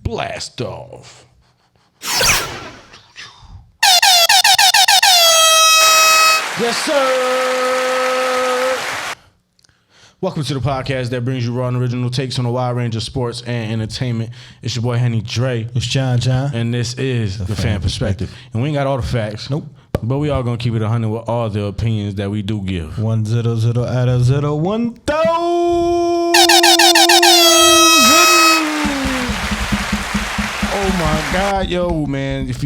Blast off. Yes, sir. Welcome to the podcast that brings you raw and original takes on a wide range of sports and entertainment. It's your boy Henny Dre. It's John. And this is the Pham Perspective. And we ain't got all the facts. Nope. But we all gonna keep it 100 with all the opinions that we do give. 100 at a 0 1,000. Oh my God, yo, man! If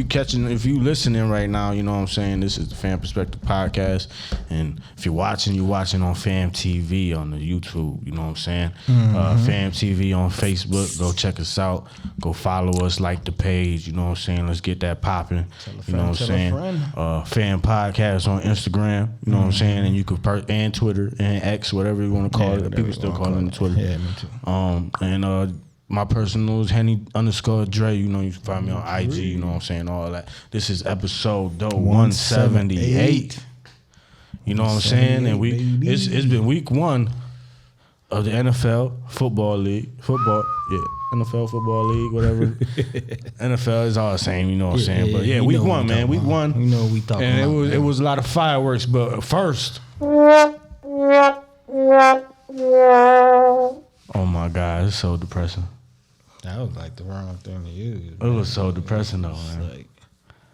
you listening right now, you know what I'm saying. This is the Pham Perspective podcast, and if you're watching on PhamTV on the YouTube. You know what I'm saying. PhamTV on Facebook. Go check us out. Go follow us. Like the page. You know what I'm saying. Let's get that popping. You know what I'm saying. Pham Podcast on Instagram. You know what I'm saying. And you could and Twitter and X, whatever you want to call it. People still call it Twitter. Yeah, me too. My personal is Henny_Dre. You know, you can find me on IG. You know what I'm saying? All that. This is episode 178. You know what I'm saying? And it's been week 1 of the NFL Football League. NFL Football League, whatever. NFL is all the same, you know what I'm saying? But yeah, week 1, man. Week 1. You know what we talking about. And it was a lot of fireworks, but first. Oh my God, it's so depressing. That was like the wrong thing to use. It was so depressing though, man. Like,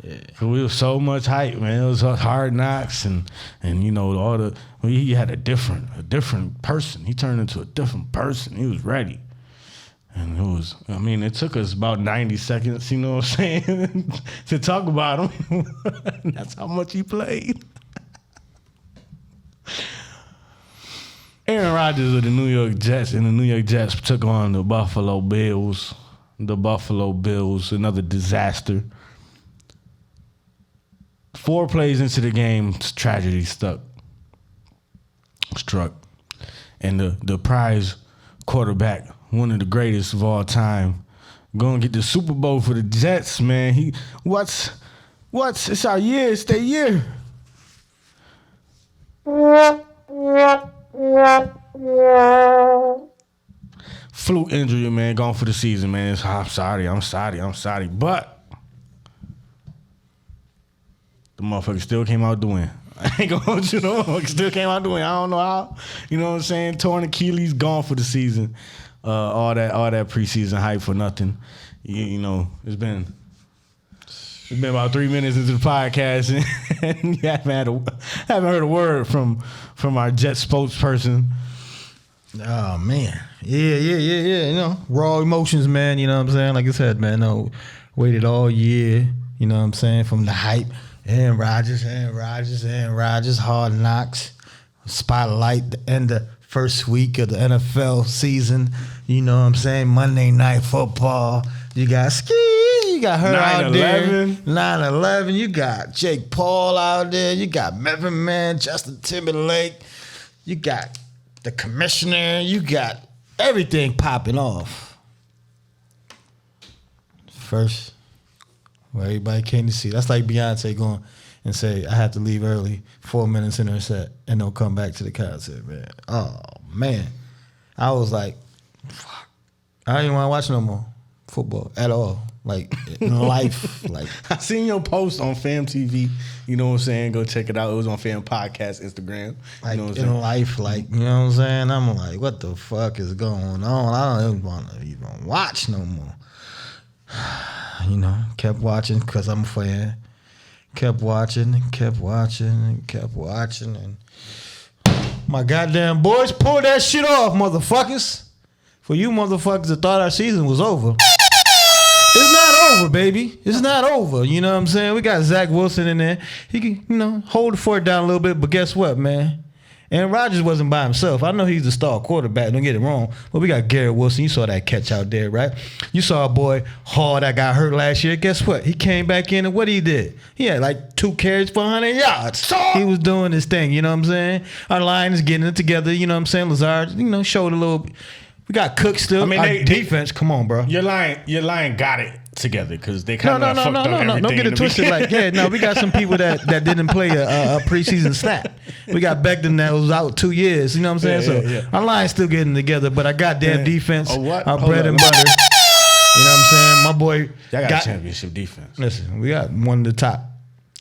yeah. Cause we was so much hype, man. It was Hard Knocks and you know he had a different person. He turned into a different person. He was ready. And it took us about 90 seconds, you know what I'm saying, to talk about him. That's how much he played. Aaron Rodgers of the New York Jets, and the New York Jets took on the Buffalo Bills. The Buffalo Bills, another disaster. 4 plays into the game, tragedy struck. And the prize quarterback, one of the greatest of all time, going to get the Super Bowl for the Jets, man. What's it's our year, it's their year. Fluke injury, man, gone for the season, man. I'm sorry. But the motherfucker still came out doing. I ain't gonna hold you, no motherfucker still came out doing. I don't know how. You know what I'm saying? Torn Achilles, gone for the season. All that preseason hype for nothing. You know, it's been about 3 minutes into the podcast, and you haven't heard a word from our Jet spokesperson. Oh man, yeah. You know, raw emotions, man. You know what I'm saying? Like I said, man, waited all year. You know what I'm saying? From the hype, and Rodgers, Hard Knocks, spotlight, the end of first week of the NFL season. You know what I'm saying? Monday Night Football. You got you got her out there. 9/11. You got Jake Paul out there. You got Method Man, Justin Timberlake. You got the commissioner. You got everything popping off. First, where everybody came to see. That's like Beyonce going and say, I had to leave early, 4 minutes in her set, and don't come back to the concert, man. Oh, man. I was like, fuck. I don't even want to watch no more football at all. Like, in life. Like, I seen your post on PhamTV. You know what I'm saying? Go check it out. It was on Pham Podcast Instagram. Like, you know what in life, like, you know what I'm saying? I'm like, what the fuck is going on? I don't even want to even watch no more. You know, kept watching because I'm a fan. Kept watching. And my goddamn boys, pull that shit off, motherfuckers. For you motherfuckers that thought our season was over. It's not over, baby. It's not over. You know what I'm saying? We got Zach Wilson in there. He can, you know, hold the fort down a little bit, but guess what, man? Aaron Rodgers wasn't by himself. I know he's the star quarterback, don't get it wrong, but we got Garrett Wilson. You saw that catch out there, right? You saw a boy, Hall, that got hurt last year. Guess what? He came back in, and what he did? He had like 2 carries for 100 yards. He was doing his thing, you know what I'm saying? Our line is getting it together, you know what I'm saying? Lazard, you know, showed a little. We got Cook still. I mean, our defense, come on, bro. Your line got it together because they kind of fucked up everything. Don't get it twisted. Like, we got some people that didn't play a preseason snap. We got Becton that was out 2 years. You know what I'm saying? Our line's still getting together, but our goddamn defense, our bread and butter. You know what I'm saying? boy Y'all got a championship defense. Listen, we got one of the top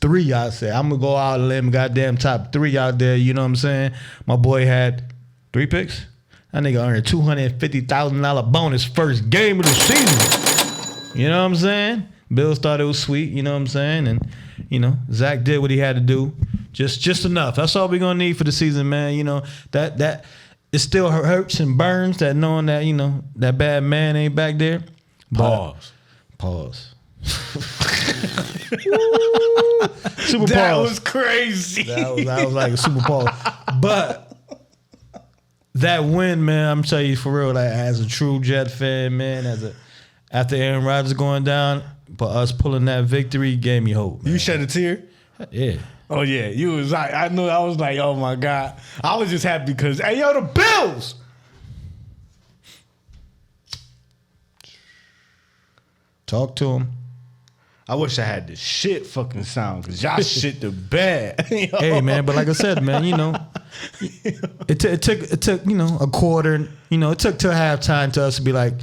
3, I say. I'm going to go out and let him goddamn top 3 out there. You know what I'm saying? My boy had 3 picks. That nigga earned a $250,000 bonus first game of the season. You know what I'm saying? Bills thought it was sweet. You know what I'm saying? And, you know, Zach did what he had to do. Just enough. That's all we're going to need for the season, man. You know, that it still hurts and burns that knowing that, you know, that bad man ain't back there. Pause. Super That pause. was crazy. That was like a super pause. But that win, man, I'm telling you for real, like as a true Jet fan, man, after Aaron Rodgers going down, but us pulling that victory gave me hope. Man. You shed a tear? Yeah. Oh yeah, you was like, I knew. I was like, oh my God. I was just happy because, hey yo, the Bills. Talk to him. I wish I had the shit fucking sound because y'all shit the bad. Hey man, but like I said, man, you know, it took you know a quarter. You know, it took till halftime to us to be like,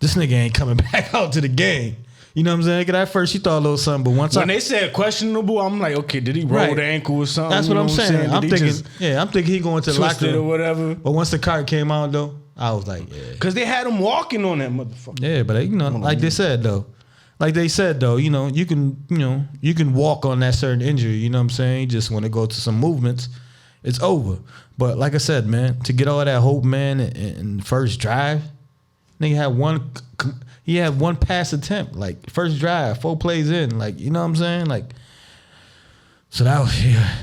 this nigga ain't coming back out to the game. You know what I'm saying? Cause at first she thought a little something, but once when they said questionable, I'm like, okay, did he roll the ankle or something? That's what I'm saying. I'm thinking, I'm thinking he going to the locker room or whatever. But once the card came out though, I was like, yeah, because they had him walking on that motherfucker. Yeah, but you know, like they said though, you know, you can walk on that certain injury. You know what I'm saying? You just want to go to some movements, it's over. But like I said, man, to get all that hope, man, in the first drive, nigga had he had one pass attempt, like first drive, 4 plays in, like, you know what I'm saying? Like, so that was, yeah.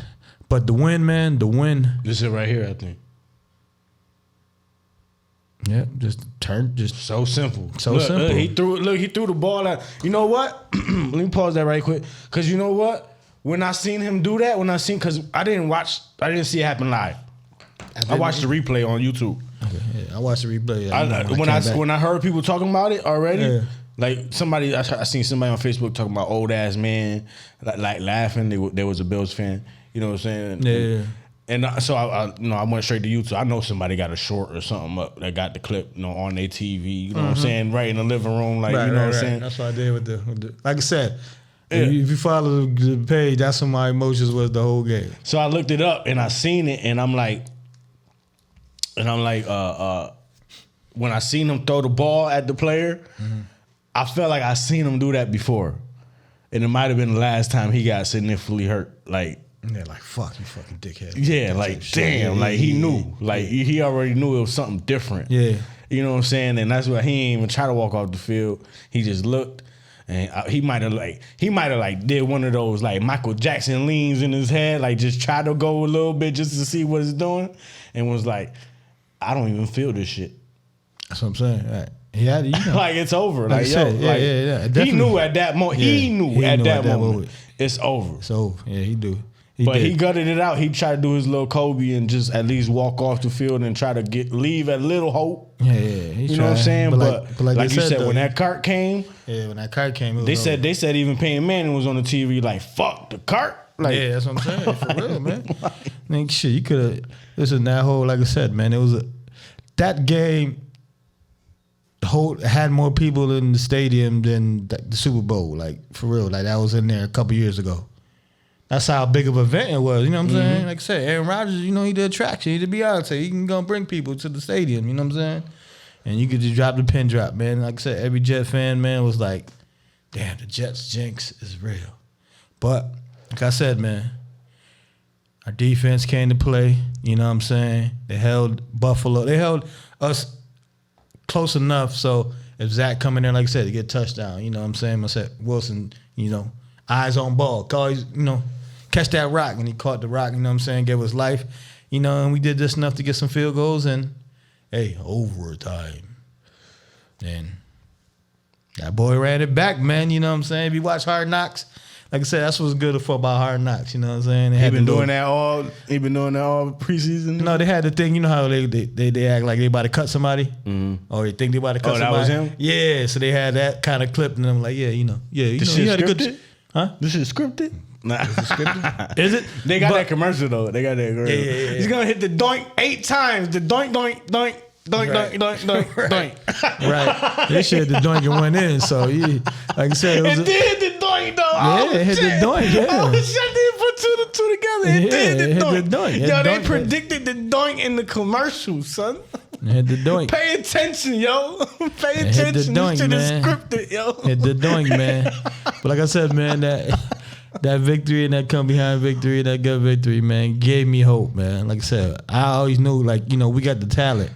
But the win, man, the win. This is right here, I think. Yeah, just so simple. So simple. He threw the ball out. You know what? Let me pause that right quick. Cause you know what? When I seen him do that, cause I didn't see it happen live. I watched the replay on YouTube. Okay, yeah, I watched the replay. When I heard people talking about it already, like somebody, I seen somebody on Facebook talking about old ass man, like laughing. They was a Bills fan. You know what I'm saying? Yeah. And so I went straight to YouTube. I know somebody got a short or something up that got the clip, on their TV. You know what I'm saying? Right in the living room, like you know what I'm saying. That's what I did with the like I said. Yeah. If you follow the page, that's what my emotions was the whole game. So I looked it up and I seen it, and I'm like, when I seen him throw the ball at the player, I felt like I seen him do that before, and it might have been the last time he got significantly hurt. Like, yeah, like fuck you, fucking dickhead. Yeah, like damn, like he knew, like he already knew it was something different. Yeah, you know what I'm saying, and that's why he didn't even try to walk off the field. He just looked. And he might have did one of those like Michael Jackson leans in his head, like just try to go a little bit just to see what it's doing, and was like, I don't even feel this shit. That's what I'm saying. Right. He had, like it's over. Like yeah. He knew at that moment. He knew at that moment it's over. It's over. Yeah, he do. He gutted it out. He tried to do his little Kobe and just at least walk off the field and try to leave a little hope. Yeah. You know what I'm saying? But like you said, when that cart came, they said even Peyton Manning was on the TV like, fuck the cart. Like, yeah, that's what I'm saying. For real, man. Like, shit, you could have. Listen, that whole, like I said, man, that game had more people in the stadium than the Super Bowl. Like, for real, like that was in there a couple years ago. That's how big of an event it was. You know what I'm saying? Like I said, Aaron Rodgers, he the attraction. He the Beyonce. He can go bring people to the stadium. You know what I'm saying? And you could just drop the pin drop, man. Like I said, every Jet fan, man, was like, damn, the Jets jinx is real. But, like I said, man, our defense came to play. You know what I'm saying? They held Buffalo. They held us close enough so if Zach come in there, like I said, to get a touchdown, you know what I'm saying? I said, Wilson, eyes on ball. Catch that rock. And he caught the rock, you know what I'm saying? Gave us life. And we did just enough to get some field goals and, hey, overtime. And that boy ran it back, man. You know what I'm saying? If you watch Hard Knocks, like I said, that's what's good for about Hard Knocks. You know what I'm saying? He been doing that all preseason? No, they had the thing. You know how they act like they about to cut somebody? Or they think they about to cut somebody? Oh, that was him? Yeah, so they had that kind of clip and I'm like, you shit had a good... Scripted? Huh? This shit scripted? Nah. Is it scripted? Is it? They got that commercial though. They got that commercial. Yeah. He's gonna hit the doink 8 times. The doink, doink, doink. Doink, Right. doink, doink, doink, doink. Right. They shit the doink and went in. So yeah, like I said, it was. It did the doink though. Yeah, it hit the doink, yeah. Oh shit, I didn't put two to two together. It Yeah, did it hit the the doink. doink. It Yo, they doink, predicted the doink in the commercial, son. It hit the doink. Pay attention, yo. Pay It hit the attention. doink, This shit is man. scripted, yo. Hit the doink, man. But like I said, man, that victory and that come behind victory, that good victory, man, gave me hope, man. Like I said, I always knew, like, you know, we got the talent,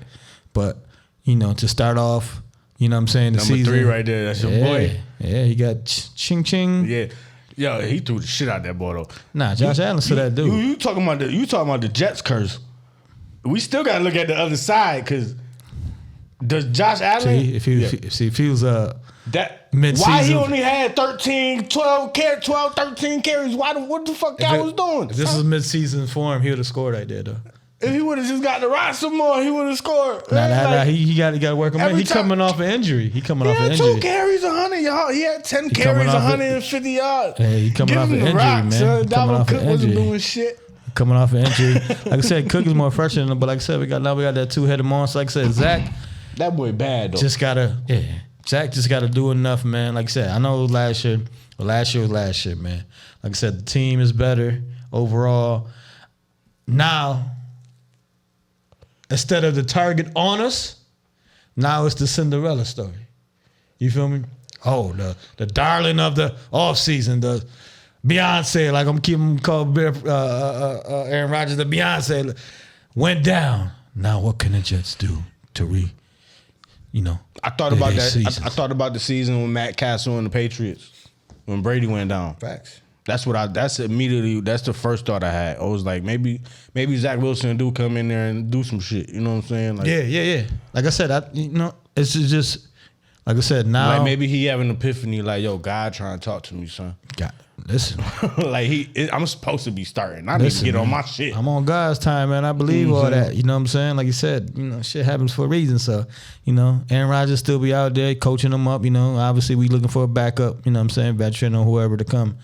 but you know, to start off, you know what I'm saying, the Number season. 3 right there. That's your boy. Yeah, he got ching ching. Yeah. Yo, he threw the shit out that boy though. Nah, Josh Allen said that dude. You talking about the Jets curse. We still gotta look at the other side because does Josh Allen See, if he was that mid-season. why he only had 13 carries? What the fuck y'all was doing? If this was mid-season for him, he would have scored right there, though. If he would have just got the rock some more, he would have scored. Nah, he got to work on it. every He time- coming off an injury. He coming He off an had 2 injury. carries, 100 yards. He had 10 coming carries, off it. 150 yards. Hey, he coming Give off him an the injury, rock, man. son. He coming Dalvin off Cook an wasn't injury. doing shit. Coming off an injury. Like I said, Cook is more fresh than him, but like I said, we got that 2-headed monster. Like I said, Zach That boy bad though. Zach just gotta do enough, man. Like I said, I know last year was last year, man. Like I said, the team is better overall. Now, instead of the target on us, now it's the Cinderella story. You feel me? Oh, the darling of the offseason, the Beyonce, like I'm keeping calling Aaron Rodgers the Beyonce, went down. Now what can the Jets do to I thought about that. seasons. I thought about the season when Matt Castle and the Patriots, when Brady went down. Facts. That's the first thought I had. I was like, maybe Zach Wilson do come in there and do some shit. You know what I'm saying? Like, Yeah. Like I said, it's just like I said. Now, like maybe he have an epiphany. Like, yo, God trying to talk to me, son. God, listen, Like I'm supposed to be starting. I need listen, to get on man. my shit. I'm on God's time, man. I believe all that. You know what I'm saying? Like you said, shit happens for a reason. So, Aaron Rodgers still be out there coaching them up. Obviously we looking for a backup. You know what I'm saying? Veteran or whoever to come.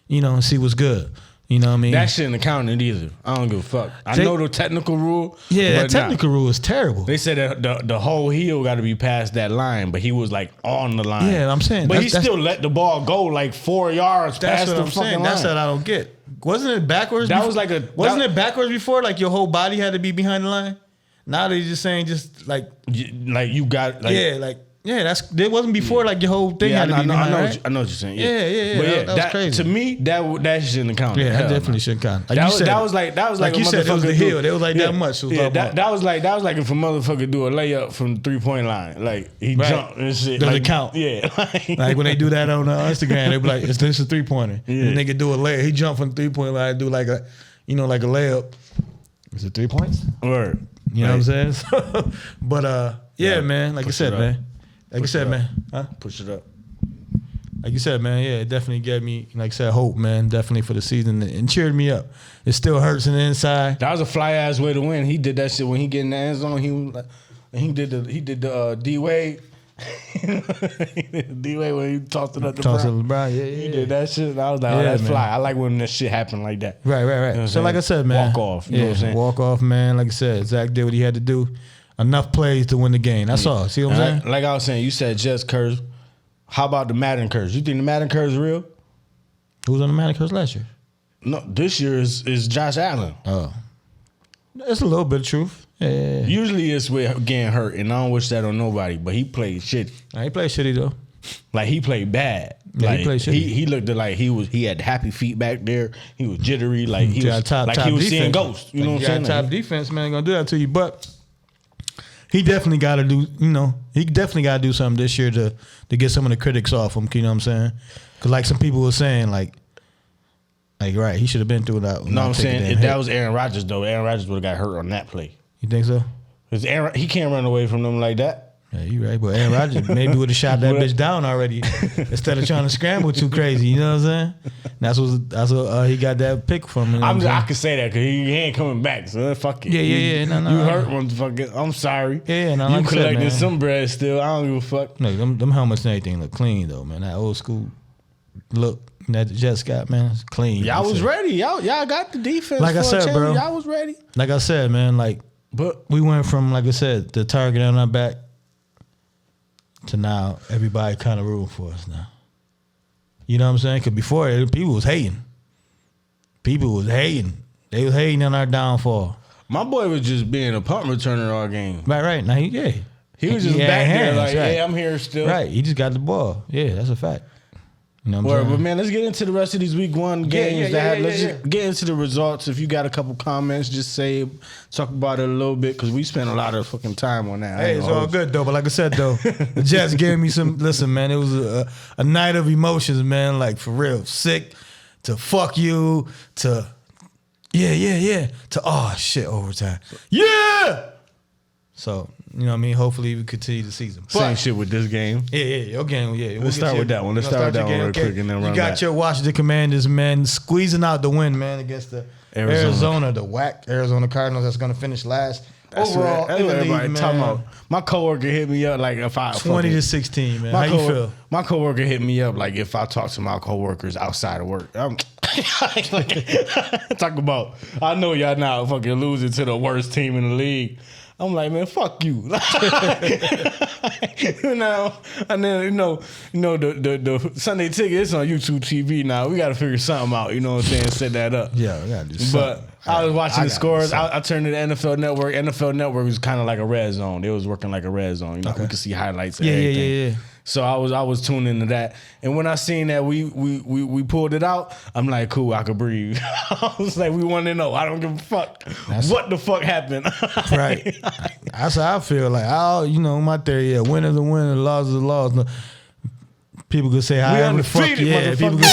And see what's good. You know what I mean? That shouldn't have counted either. I don't give a fuck. I know the technical rule. Yeah, that but nah. technical rule is terrible. They said that the whole heel got to be past that line, but he was like on the line. Yeah, I'm saying. But That's- he still let the ball go like 4 yards That's past what the I'm fucking saying. line. That's what I don't get. Wasn't it backwards? That was like a- Wasn't that- it backwards before? Like your whole body had to be behind the line. Now they just saying just like Like you got like it wasn't before like your whole thing had to be behind. Right? I know what you're saying. Yeah. But That was crazy. To me, that shouldn't have counted. Yeah, Hell that definitely no. shouldn't count. Like That you was, said, that was like you a said, it was the motherfucker heel. do- It was like that much. Yeah, that was like if a motherfucker do a layup from the 3-point line, like he Right. jumped and shit. Doesn't like, count. Yeah, like when they do that on Instagram, they be like, "This is a 3-pointer." Yeah. And the nigga do a layup. He jump from the 3-point line, do like a layup. Is it 3 points? Word. You know what I'm saying? But man. Like I Push said, it up. man. Like I said, man. Huh? Push it up. Like you said, man. Yeah, it definitely gave me, like I said, hope, man. Definitely for the season and cheered me up. It still hurts in the inside. That was a fly ass way to win. He did that shit when he get in the end zone. He was like, he did the D Wade. D Wade when he tossed it up the Toss it LeBron. LeBron. Yeah. He did that shit. And I was like, oh, that's man. fly. I like when that shit happen like that. Right. You know what I'm So like I saying? said, man. Walk off. You know what I'm saying? Walk off, man. Like I said, Zach did what he had to do. Enough plays to win the game. That's all. See what I'm saying? Like I was saying, you said Jets curse. How about the Madden curse? You think the Madden curse is real? Who was on the Madden curse last year? No, this year is Josh Allen. Oh. It's a little bit of truth. Yeah. Usually it's with getting hurt, and I don't wish that on nobody, but he played shit. Nah, he played shitty though. Like he played bad. Yeah, like he played shitty. he looked like he had happy feet back there. He was jittery. Like he Yeah, was top he was seeing defense. ghosts. You know what I'm saying? Top Like, defense, man, ain't gonna do that to you. But he definitely got to do. He definitely got to do something this year to get some of the critics off him. You know what I'm saying? Because like some people were saying, like right, he should have been through that. no, I'm saying if that was Aaron Rodgers though, Aaron Rodgers would have got hurt on that play. You think so? Cause he can't run away from them like that. Yeah, you right. But Aaron Rodgers maybe would have shot that bitch down already instead of trying to scramble too crazy. You know what I'm saying? That's what he got that pick from. You know what I'm saying? I can say that because he ain't coming back. So fuck it. Yeah. No. You hurt, motherfucker. I'm sorry. Yeah, no, you like I said, collecting man. some bread still. I don't give a fuck. No, them helmets and everything look clean though, man. That old school look that the Jets got, man, it's clean. Y'all Like I was said. ready. Y'all got the defense. Like I for a said, change. bro. Y'all was ready. Like I said, man, like But we went from, like I said, the target on our back to now everybody kind of rooting for us now. You know what I'm saying? Because before, people was hating. People was hating. They was hating on our downfall. my boy was just being a punt returner all game. Right. Now, he was just back there like, hey, I'm here still. Right, he just got the ball. Yeah, that's a fact. You know what I'm saying? But man, let's get into the rest of these week 1 games. Let's just get into the results. If you got a couple comments, just talk about it a little bit because we spent a lot of fucking time on that. Hey, it's all good though. But like I said though, the Jets gave me some. Listen, man, it was a night of emotions, man. Like for real, sick to fuck you to to oh shit overtime. Yeah. So, you know what I mean? Hopefully we continue the season. But, same shit with this game. Yeah, your game. Yeah, Let's start with that one. Let's start with that one real quick and then run back. You got your Washington Commanders, man, squeezing out the win, man, against the Arizona, the whack Arizona Cardinals that's going to finish last. Overall, that's what everybody talking about. My coworker hit me up like if I 20-16, man. How you feel? My coworker hit me up like if I talk to my coworkers outside of work. I'm talk about. I know y'all now fucking losing to the worst team in the league. I'm like, man, fuck you. You know, and then the Sunday Ticket is on YouTube TV now. We got to figure something out. You know what I'm saying? Set that up. Yeah, we got to do something. But I was watching the scores. I turned to the NFL Network. NFL Network was kind of like a red zone. They was working like a red zone. You know, we could see highlights. And everything. Yeah. So I was tuned into that, and when I seen that we pulled it out, I'm like, cool, I could breathe. I was like, we want to know. I don't give a fuck what the fuck happened. Right. That's how I feel. Like, my theory, win is a win, loss is a loss. No, people could say however the fuck, people could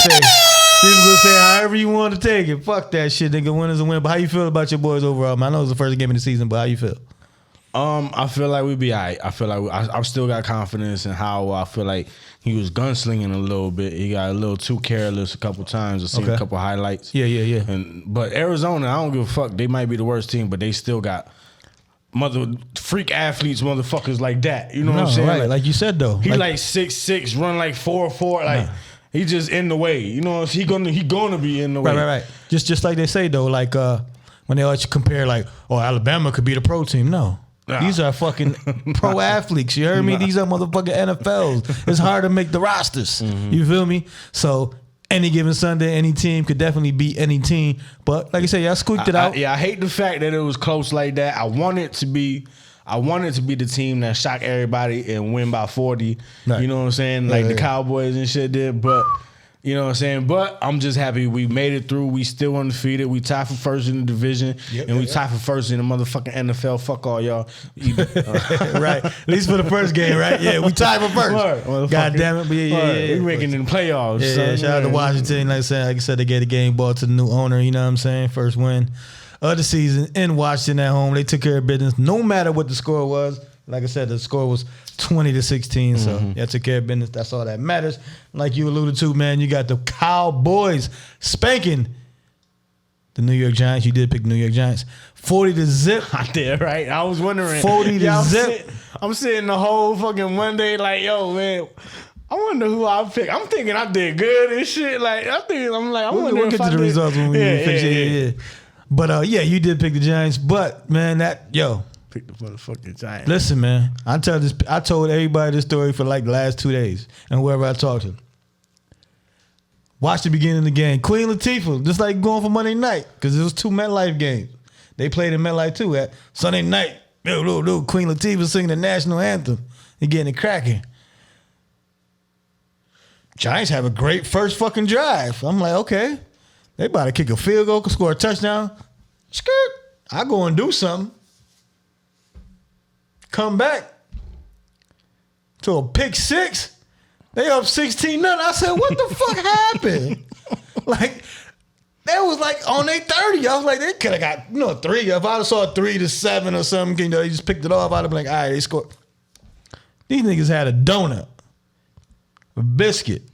say however you want to take it. Fuck that shit. Nigga, win is a win. But how you feel about your boys overall? Man, I know it's the first game of the season, but how you feel? I feel like we'd be all right. I feel like I still got confidence in how I feel like he was gunslinging a little bit. He got a little too careless a couple times. I've seen a couple highlights. Yeah. But Arizona, I don't give a fuck. They might be the worst team, but they still got freak athletes, motherfuckers like that. You know what I'm saying? Right. Like you said though, he like 6'6", run like 4'4". Like he just in the way. You know, he gonna be in the way. Right. Just like they say though, like when they always compare, like, Alabama could be the pro team. No. Nah. These are fucking pro athletes. You heard me? These are motherfucking NFLs. It's hard to make the rosters. Mm-hmm. You feel me? So any given Sunday, any team could definitely beat any team. But like I said, y'all squeaked it out. I hate the fact that it was close like that. I want it to be the team that shock everybody and win by 40. Right. You know what I'm saying? Like the Cowboys and shit did. But you know what I'm saying? But I'm just happy we made it through. We still undefeated. We tied for first in the division. We tied for first in the motherfucking NFL. Fuck all y'all. Right. At least for the first game, right? Yeah, we tied for first. God damn it. But yeah. We making it in the playoffs. Yeah, shout out to Washington. Like I said, they gave the game ball to the new owner. You know what I'm saying? First win of the season in Washington at home. They took care of business no matter what the score was. Like I said, the score was 20-16, so you took care of business. That's all that matters. Like you alluded to, man, you got the Cowboys spanking the New York Giants. You did pick the New York Giants. 40-0. I did, right? I was wondering. 40-0. I'm sitting the whole fucking Monday like, yo, man, I wonder who I picked. I'm thinking I did good and shit. Like, we'll get to the results when we finish it. Yeah. But, you did pick the Giants. But, man, pick the motherfucking Giants. Listen, man, I told everybody this story for like the last 2 days, and whoever I talked to. Watch the beginning of the game. Queen Latifah, just like going for Monday night, because it was 2 MetLife games. They played in MetLife too at Sunday night. Queen Latifah singing the national anthem and getting it cracking. Giants have a great first fucking drive. I'm like, okay, they about to kick a field goal, score a touchdown. Skirt, I go and do something. Come back to a pick 6. They up 16-0. I said, what the fuck happened? Like, that was like on their 30. I was like, they could have got 3. If I saw 3-7 or something, they just picked it off. I'd have been like, all right, they scored. These niggas had a donut, a biscuit.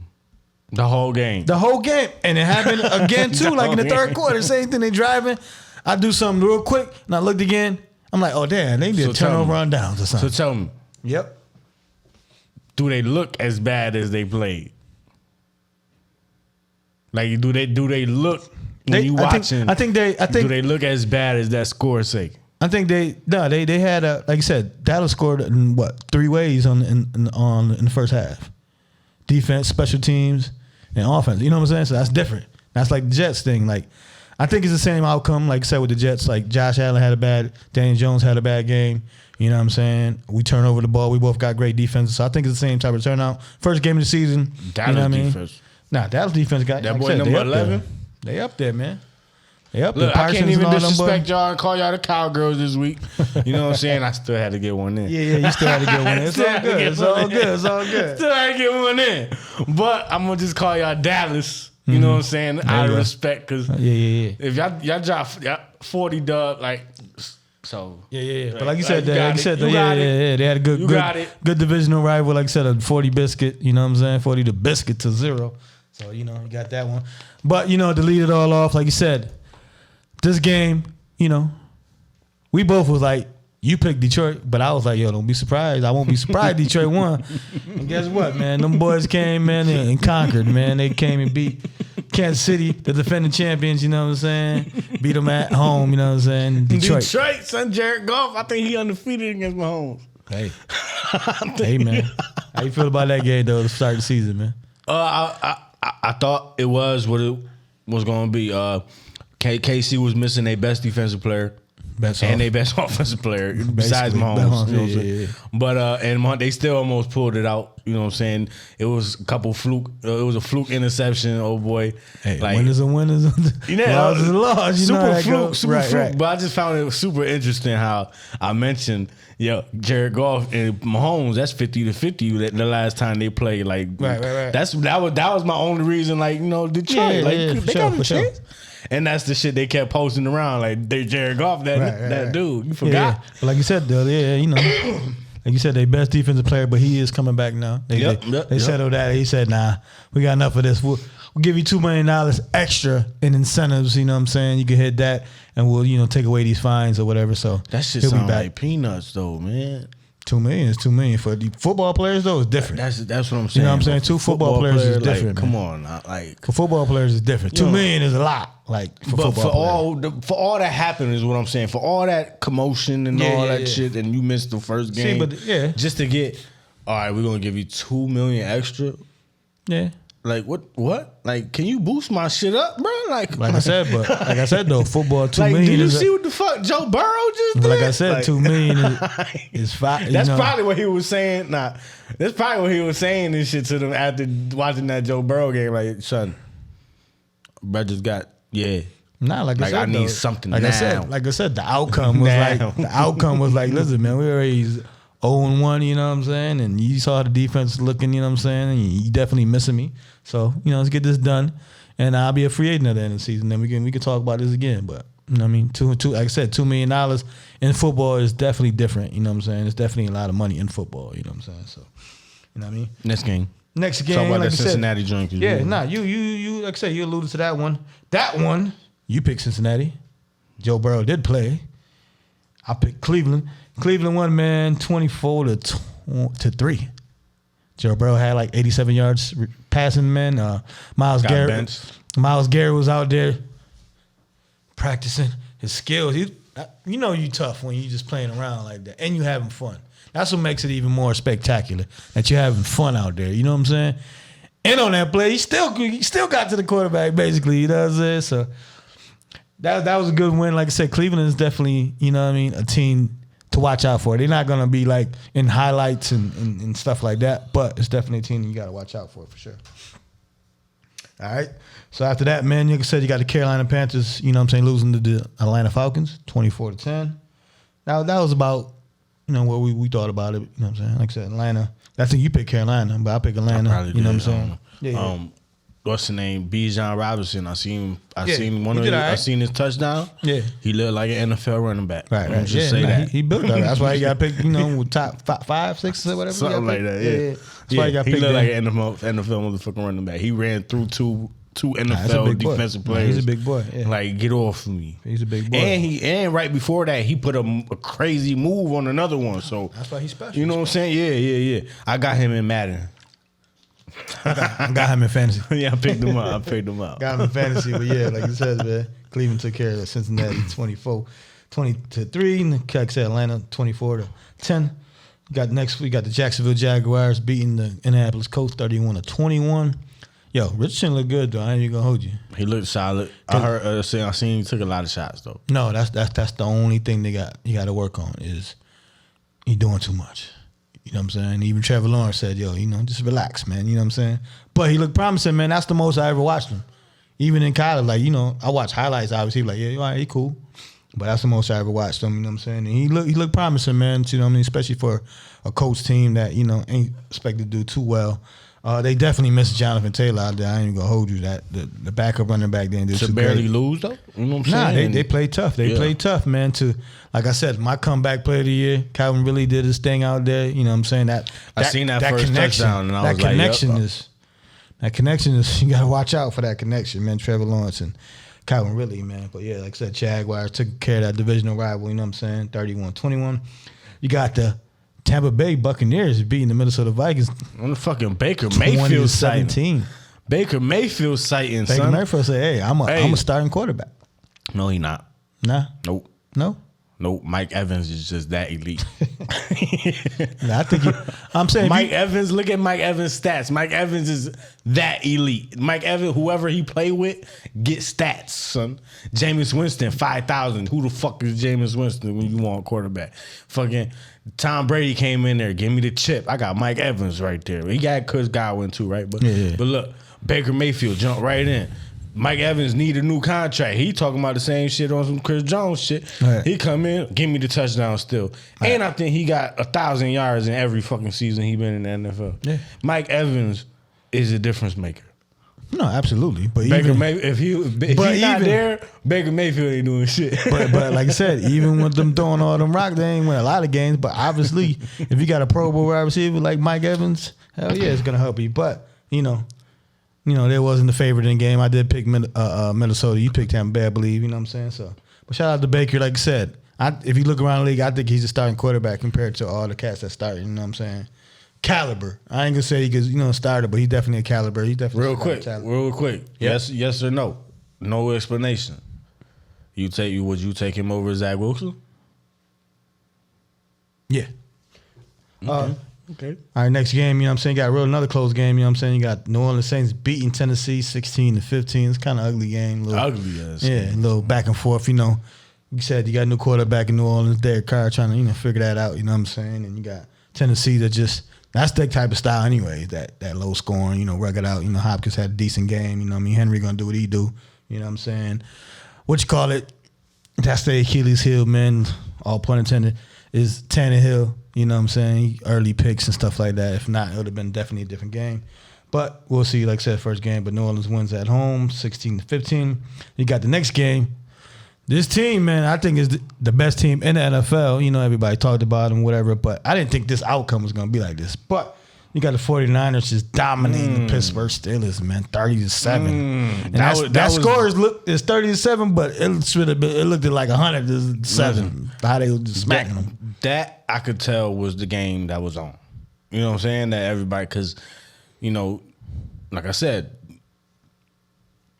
The whole game. And it happened again too, like in the third quarter. Same thing, they driving. I do something real quick, and I looked again. I'm like, oh, damn, they did turnover on downs or something. So tell me. Yep. Do they look as bad as they played? Like, do they look when you watching? I think do they look as bad as that score say? I think they had like I said, Dallas scored in 3 ways in the first half. Defense, special teams, and offense. You know what I'm saying? So that's different. That's like the Jets thing. Like I think it's the same outcome, like I said with the Jets. Like Josh Allen had a bad, Daniel Jones had a bad game. You know what I'm saying? We turn over the ball. We both got great defenses. So I think it's the same type of turnout. First game of the season. Dallas you know what I mean? defense. Nah, Dallas defense got That like boy I said, number 11. They up there, man. They up Look, there. I can't Parsons even and all them disrespect boys. y'all and call y'all the cowgirls this week. You know what I'm saying? I still had to get one in. Yeah, you still had to get one in. It's all good. It's all good. It's all good. Still had to get one in. But I'm going to just call y'all Dallas. You know what I'm saying? Out of respect. Because if y'all drop 40 dub, like, so. Yeah. But like you said, they had a good divisional rival. Like I said, a 40 biscuit. You know what I'm saying? 40 to biscuit to 0. So, you know, you got that one. But, you know, to lead it all off, like you said, this game, you know, we both was like, you picked Detroit, but I was like, yo, don't be surprised. I won't be surprised Detroit won. And guess what, man? Them boys came, man, and conquered, man. They came and beat Kansas City, the defending champions, you know what I'm saying? Beat them at home, you know what I'm saying? Detroit, son, Jared Goff, I think he undefeated against Mahomes. Hey. Hey, man. How you feel about that game, though, to start the season, man? I thought it was what it was going to be. KC was missing their best defensive player. And their best offensive player besides Mahomes. You know what I'm saying? But and they still almost pulled it out. You know what I'm saying? It was a couple fluke. It was a fluke interception. Oh boy! Hey, like, winners and winners. Loss is loss. You super know fluke, super fluke. Right. But I just found it super interesting how I mentioned Jared Goff and Mahomes. That's 50-50. The last time they played, like right. That was my only reason. Like Detroit, they got a chance. And that's the shit they kept posting around, like they Jared Goff, that dude. You forgot. Yeah. But like you said, though, you know, like you said, their best defensive player, but he is coming back now. They settled that. He said, nah, we got enough of this. We'll give you $2 million extra in incentives. You know what I'm saying? You can hit that, and we'll take away these fines or whatever. So that shit sound like peanuts, though, man. $2 million is $2 million for the football players, though. It's different. That's what I'm saying. You know what I'm saying? Two football players is different. Come on, for football players is different. $2 million is a lot. Like for football players. For all that happened is what I'm saying. For all that commotion and all that shit, and you missed the first game, just to get, all right, we're gonna give you $2 million extra. Yeah. Like what? Like, can you boost my shit up, bro? Like I said, though, football $2 million. Did you see what the fuck Joe Burrow just did? Like I said, $2 million is fine. That's probably what he was saying. That's probably what he was saying this shit to them after watching that Joe Burrow game. Like, son, bro just got like I said, I need something like now. I said, the outcome was like, listen, man, we already 0-1, you know what I'm saying? And you saw the defense looking, you know what I'm saying? And you definitely missing me. So, let's get this done. And I'll be a free agent at the end of the season. Then we can talk about this again. But, you know what I mean? Like I said, $2 million in football is definitely different. You know what I'm saying? It's definitely a lot of money in football. You know what I'm saying? So, you know what I mean? Next game. Talk about like that Cincinnati joint. Yeah, you like I said, you alluded to that one. That one, you picked Cincinnati. Joe Burrow did play. I picked Cleveland. Cleveland won, man, 24-3. Joe Burrow had like 87 yards passing, man. Myles Garrett was out there practicing his skills. You tough when you just playing around like that, and you having fun. That's what makes it even more spectacular, that you're having fun out there. You know what I'm saying? And on that play, he still got to the quarterback, basically. You know what I'm saying? So that was a good win. Like I said, Cleveland is definitely, you know what I mean, a team to watch out for. They're not going to be like in highlights and stuff like that, but it's definitely a team you got to watch out for sure. All right. So after that, man, like I said, you got the Carolina Panthers, you know what I'm saying, losing to the Atlanta Falcons, 24-10. Now, that was about, what we thought about it. You know what I'm saying? Like I said, Atlanta. I think you picked Carolina, but I picked Atlanta. You know what I'm saying? What's the name? Bijan Robinson. I seen his touchdown. Yeah. He looked like an NFL running back. Right. Just say that. He built that. That's why he got picked, with top 5, 6, or whatever. Something like that, yeah. That's why he got picked. He looked like an NFL motherfucking running back. He ran through two NFL defensive players. He's a big boy. Yeah. Like, get off of me. He's a big boy. And right before that, he put a crazy move on another one. So that's why he's special. You know what I'm saying? Yeah. I got him in Madden. I got him in fantasy. Yeah, I picked him up. Got him in fantasy, but yeah, like you said, man, Cleveland took care of Cincinnati 24-10. 20-3. Like I said, Atlanta 24-10. We got the Jacksonville Jaguars beating the Indianapolis Colts 31-21. Yo, Richardson looked good though. I ain't even gonna hold you. He looked solid. I seen he took a lot of shots though. No, that's the only thing you got to work on is he doing too much. You know what I'm saying? Even Trevor Lawrence said, yo, just relax, man. You know what I'm saying? But he looked promising, man. That's the most I ever watched him. Even in college, like, I watch highlights, obviously, like, yeah, all right, he cool. But that's the most I ever watched him, you know what I'm saying? And he looked promising, man, you know what I mean? Especially for a coach team that, ain't expected to do too well. They definitely missed Jonathan Taylor out there. I ain't even gonna hold you that. The backup running back didn't do too barely great. lose, though? You know what I'm saying? Nah, they played tough. They played tough, man. Like I said, my comeback player of the year, Calvin really did his thing out there. You know what I'm saying? I seen that first touchdown, and I was like, that connection is, you got to watch out for that connection, man. Trevor Lawrence and Calvin Ridley, man. But yeah, like I said, Jaguars took care of that divisional rival, you know what I'm saying? 31-21. You got the Tampa Bay Buccaneers beating the Minnesota Vikings. On the fucking Baker Mayfield sighting. Baker Mayfield sighting, son. Baker Mayfield said, hey, I'm a starting quarterback. No, he not. Nah. Nope. No? Nope. Mike Evans is just that elite. Nah, I think I'm saying Mike Evans, look at Mike Evans' stats. Mike Evans is that elite. Mike Evans, whoever he play with, get stats, son. Jameis Winston, 5,000. Who the fuck is Jameis Winston when you want a quarterback? Fucking Tom Brady came in there, give me the chip. I got Mike Evans right there. He got Chris Godwin too, right? But look, Baker Mayfield jumped right in. Mike Evans need a new contract. He talking about the same shit on some Chris Jones shit. Right. He come in, give me the touchdown still. Right. And I think he got 1,000 yards in every fucking season he been in the NFL. Yeah. Mike Evans is a difference maker. No, absolutely. But if he's not there, Baker Mayfield ain't doing shit. But like I said, even with them throwing all them rock, they ain't win a lot of games. But obviously, if you got a Pro Bowl wide receiver like Mike Evans, hell yeah, it's gonna help you. But there wasn't the favorite in the game. I did pick Minnesota. You picked Tampa Bay, I believe. You know what I'm saying? So, but shout out to Baker. Like I said, if you look around the league, I think he's a starting quarterback compared to all the cats that started. You know what I'm saying? Caliber. I ain't gonna say he's starter, but he's definitely a caliber. He's definitely real quick. Yep. Yes or no? No explanation. Would you take him over Zach Wilson? Yeah. Okay. All right, next game, you know what I'm saying? Got another close game, you know what I'm saying? You got New Orleans Saints beating Tennessee 16-15. It's kind of ugly game. Ugly ass. Yeah, a little back and forth, You said you got a new quarterback in New Orleans, Derek Carr, trying to, figure that out, you know what I'm saying? And you got Tennessee that's that type of style anyway, that low scoring, rugged out. Hopkins had a decent game, you know what I mean? Henry going to do what he do, you know what I'm saying? That's the Achilles heel, man, all point intended, is Tannehill. You know what I'm saying? Early picks and stuff like that. If not, it would have been definitely a different game. But we'll see, like I said, first game. But New Orleans wins at home, 16-15. You got the next game. This team, man, I think is the best team in the NFL. Everybody talked about them, whatever. But I didn't think this outcome was going to be like this. But you got the 49ers just dominating the Pittsburgh Steelers, man, 30-7. And that score is 30-7, but it looked like 100-7. How they were just smacking them. That I could tell was the game that was on. You know what I'm saying? That everybody, because, like I said,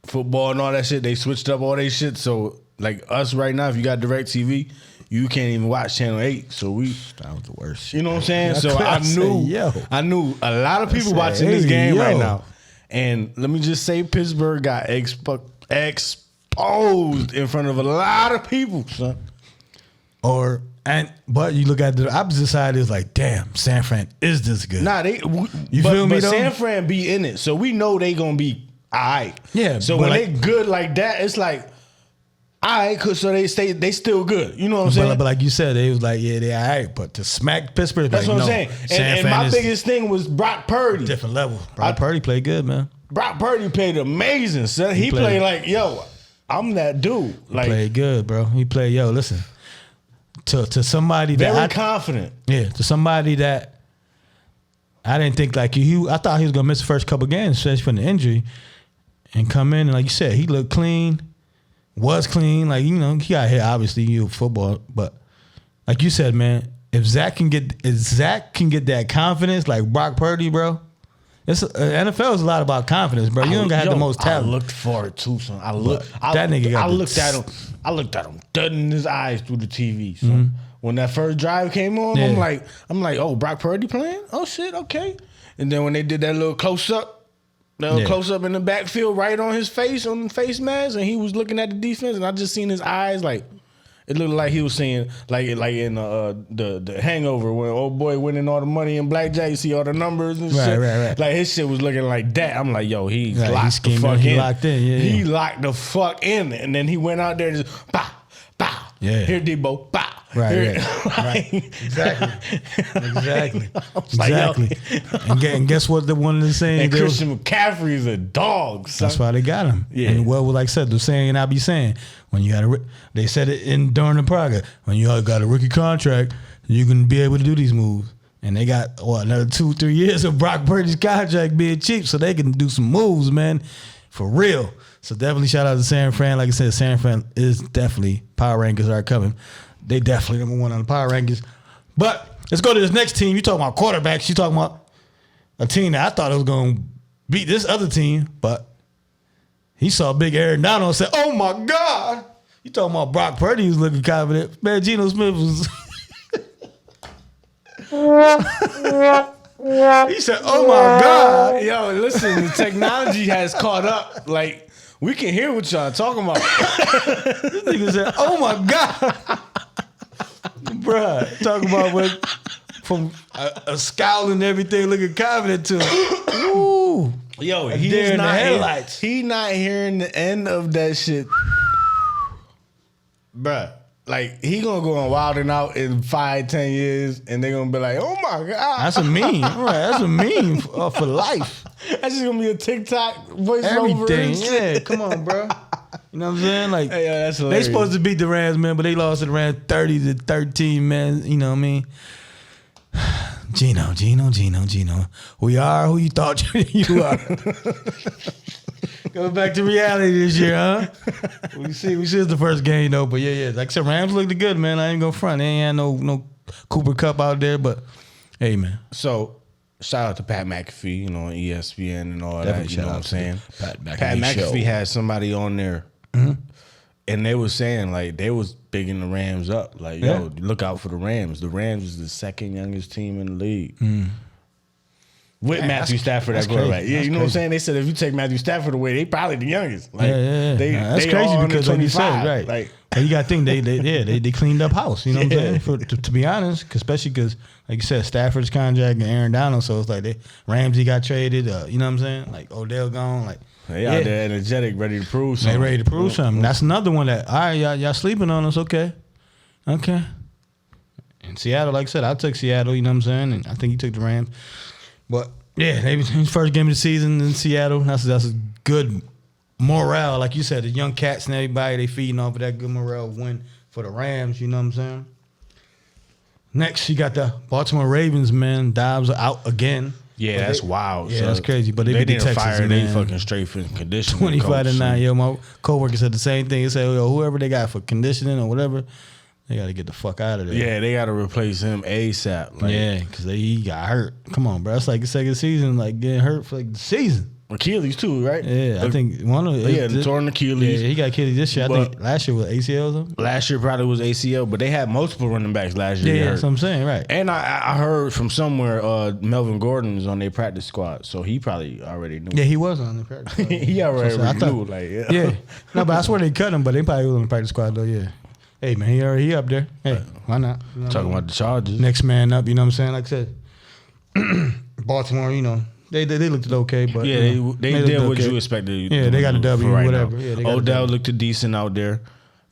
football and all that shit, they switched up all their shit. So, like us right now, if you got DirecTV, you can't even watch Channel 8. So that was the worst shit. You know what I'm saying? So I knew a lot of people watching this game right now. And let me just say, Pittsburgh got exposed in front of a lot of people, son. But you look at the opposite side, it's like, damn, San Fran is this good. Nah, feel me though? San Fran be in it, so we know they gonna be all right. Yeah. So when they good like that, it's like, all right, so they still good. You know what I'm saying? But like you said, they was like, yeah, they all right. But to smack Pittsburgh, that's what I'm saying. And my biggest thing was Brock Purdy. Different level. Brock Purdy played good, man. Brock Purdy played amazing, son. He played like, yo, I'm that dude. He played good, bro. He played, listen. To somebody that very confident. Yeah, to somebody that I didn't think like you. I thought he was gonna miss the first couple games, especially from the injury, and come in and like you said, he looked clean, was clean. Like he got hit obviously football, but like you said, man, if Zach can get that confidence like Brock Purdy, bro, It's NFL is a lot about confidence, bro. You don't got the most talent. I looked for it too, son. That nigga got I looked at him. I looked at him dead in his eyes through the TV, son. When that first drive came on, I'm like, oh, Brock Purdy playing? Oh shit, okay. And then when they did that little close up in the backfield, right on his face, on the face mask, and he was looking at the defense, and I just seen his eyes like. It looked like he was saying, like in the Hangover when old boy winning all the money in blackjack, you see all the numbers and shit. Right. Like his shit was looking like that. I'm like, yo, he locked the fuck in. He locked in. Yeah, he locked the fuck in, and then he went out there and just bow. Yeah. Here, Debo. Bow. Right. Exactly. And guess what? The one of the saying. And Christian McCaffrey is a dog. Son. That's why they got him. Yeah. And like I said, the saying I be saying when you got they said it during the progress. When you got a rookie contract, you can be able to do these moves. And they got another 2-3 years of Brock Purdy's contract being cheap, so they can do some moves, man, for real. So definitely shout out to San Fran. Like I said, San Fran is definitely power rankings are coming. They definitely number one on the power rankings. But let's go to this next team. You talking about quarterbacks. You talking about a team that I thought it was going to beat this other team, but he saw big Aaron Donald and said, oh, my God. You talking about Brock Purdy was looking confident. Man, Geno Smith was... He said, oh, my God. Yo, listen, the technology has caught up. Like, we can hear what y'all talking about. This nigga said, oh, my God. Bruh, talking about from a scowl and everything, looking confident to him. Ooh. Yo, he's not headlights. He not hearing the end of that shit. Bruh, like, he gonna go on Wild 'N Out in 5-10 years, and they gonna be like, oh my God. That's a meme. Right, that's a meme for life. That's just gonna be a TikTok voiceover. Everything, yeah. Come on, bro. You know what I'm saying? Like, hey, that's they supposed to beat the Rams, man, but they lost to the Rams 30-13, man. You know what I mean? Geno. We are who you thought you are. Go back to reality this year, huh? We see it's the first game though, but yeah. Like I said, Rams looked good, man. I ain't gonna front. They ain't had no Cooper Kupp out there, but hey, man. So shout out to Pat McAfee, you know, on ESPN and all Definitely that. You know what I'm saying? Pat McAfee had somebody on there, and they was saying like they was bigging the Rams up. Like, yo, look out for the Rams. The Rams is the second youngest team in the league. With Matthew Stafford at quarterback. Yeah, you know what I'm saying? They said if you take Matthew Stafford away, they probably the youngest. Like, that's crazy because like you said, right? Like, you got to think they cleaned up house. You know what I'm saying? To be honest, especially because like you said, Stafford's contract and Aaron Donald, so it's like Ramsey got traded. You know what I'm saying? Like Odell gone. Like they out there energetic, ready to prove something. They ready to prove something. That's another one that all right, y'all sleeping on us. Okay. In Seattle, like I said, I took Seattle. You know what I'm saying? And I think he took the Rams. But yeah, his first game of the season in Seattle. That's a good morale, like you said. The young cats and everybody, they feeding off of that good morale win for the Rams. You know what I'm saying? Next, you got the Baltimore Ravens. Man, Dobbs are out again. Yeah, that's wild. Yeah, that's crazy. But they beat the Texans, fire man. They fucking straight for conditioning. 25-9. Yo, my coworker said the same thing. He said, yo, whoever they got for conditioning or whatever, they got to get the fuck out of there. Yeah, they got to replace him ASAP. Like, yeah, because he got hurt. Come on, bro. That's like the second season, like getting hurt for like the season. Achilles too, right? Yeah, I think one of the torn Achilles. Yeah, he got Achilles this year. I think last year was ACL or something. Last year probably was ACL, but they had multiple running backs last year. Yeah, that's what I'm saying, right? And I heard from somewhere Melvin Gordon is on their practice squad, so he probably already knew. Yeah, he was on the practice squad. He already knew, like yeah. No, but I swear they cut him, but they probably was on the practice squad though. Yeah. Hey man, he up there. Hey, why not? You know, talking about the Chargers. Next man up, you know what I'm saying? Like I said, Baltimore, you know, they looked okay, but yeah, they did what you expected. Yeah, they got a W, right whatever. Yeah, Odell looked decent out there.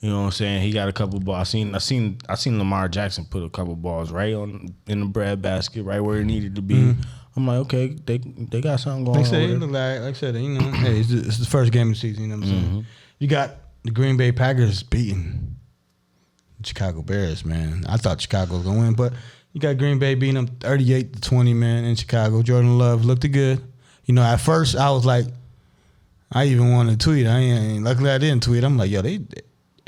You know what I'm saying? He got a couple balls. I seen Lamar Jackson put a couple balls right in the bread basket, right where it needed to be. I'm like, okay, they got something going on. They look like I said, you know, hey, it's the first game of the season. You know what I'm saying? You got the Green Bay Packers beating Chicago Bears, man. I thought Chicago was gonna win, but you got Green Bay beating them 38-20, man, in Chicago. Jordan Love looked good. You know, at first I was like, I even wanted to tweet. Luckily I didn't tweet. I'm like, yo, they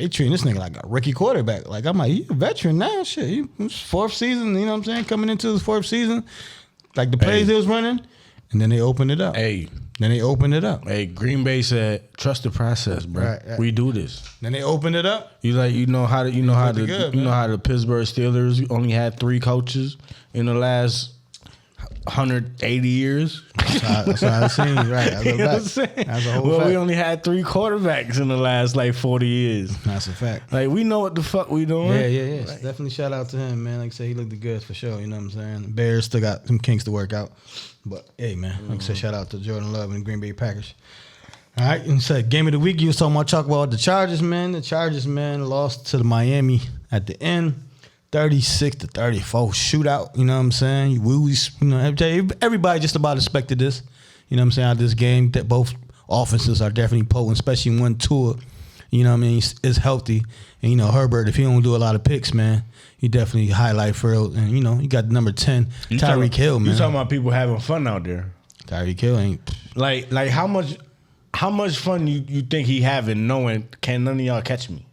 treating this nigga like a rookie quarterback. Like, I'm like, he a veteran now. Shit, his fourth season. You know what I'm saying? Coming into his fourth season, like the plays he was running, And then they opened it up. Hey. Then they opened it up. Hey, Green Bay said, trust the process, bro. Right. We do this. Then they opened it up. You know how the Pittsburgh Steelers only had 3 coaches in the last 180 years. That's how it seems, right? That's You know what I'm saying? That's a whole well, fact. we only had 3 quarterbacks in the last 40 years. That's a fact. Like, we know what the fuck we doing. Yeah. Like, definitely shout out to him, man. Like I said, he looked good for sure. You know what I'm saying? The Bears still got some kinks to work out. But, hey, man, like I said, shout out to Jordan Love and the Green Bay Packers. All right, and said game of the week, you was talk about the Chargers, man. The Chargers, man, lost to the Miami at the end. 36-34 shootout, you know what I'm saying? Everybody just about expected this. You know what I'm saying? Out of this game, that both offenses are definitely potent, especially when Tua, you know what I mean, is healthy. And, Herbert, if he don't do a lot of picks, man, he definitely highlight for real. And, you got number 10, Tyreek Hill, man. You talking about people having fun out there. Tyreek Hill ain't. Like how much fun you think he having knowing can none of y'all catch me?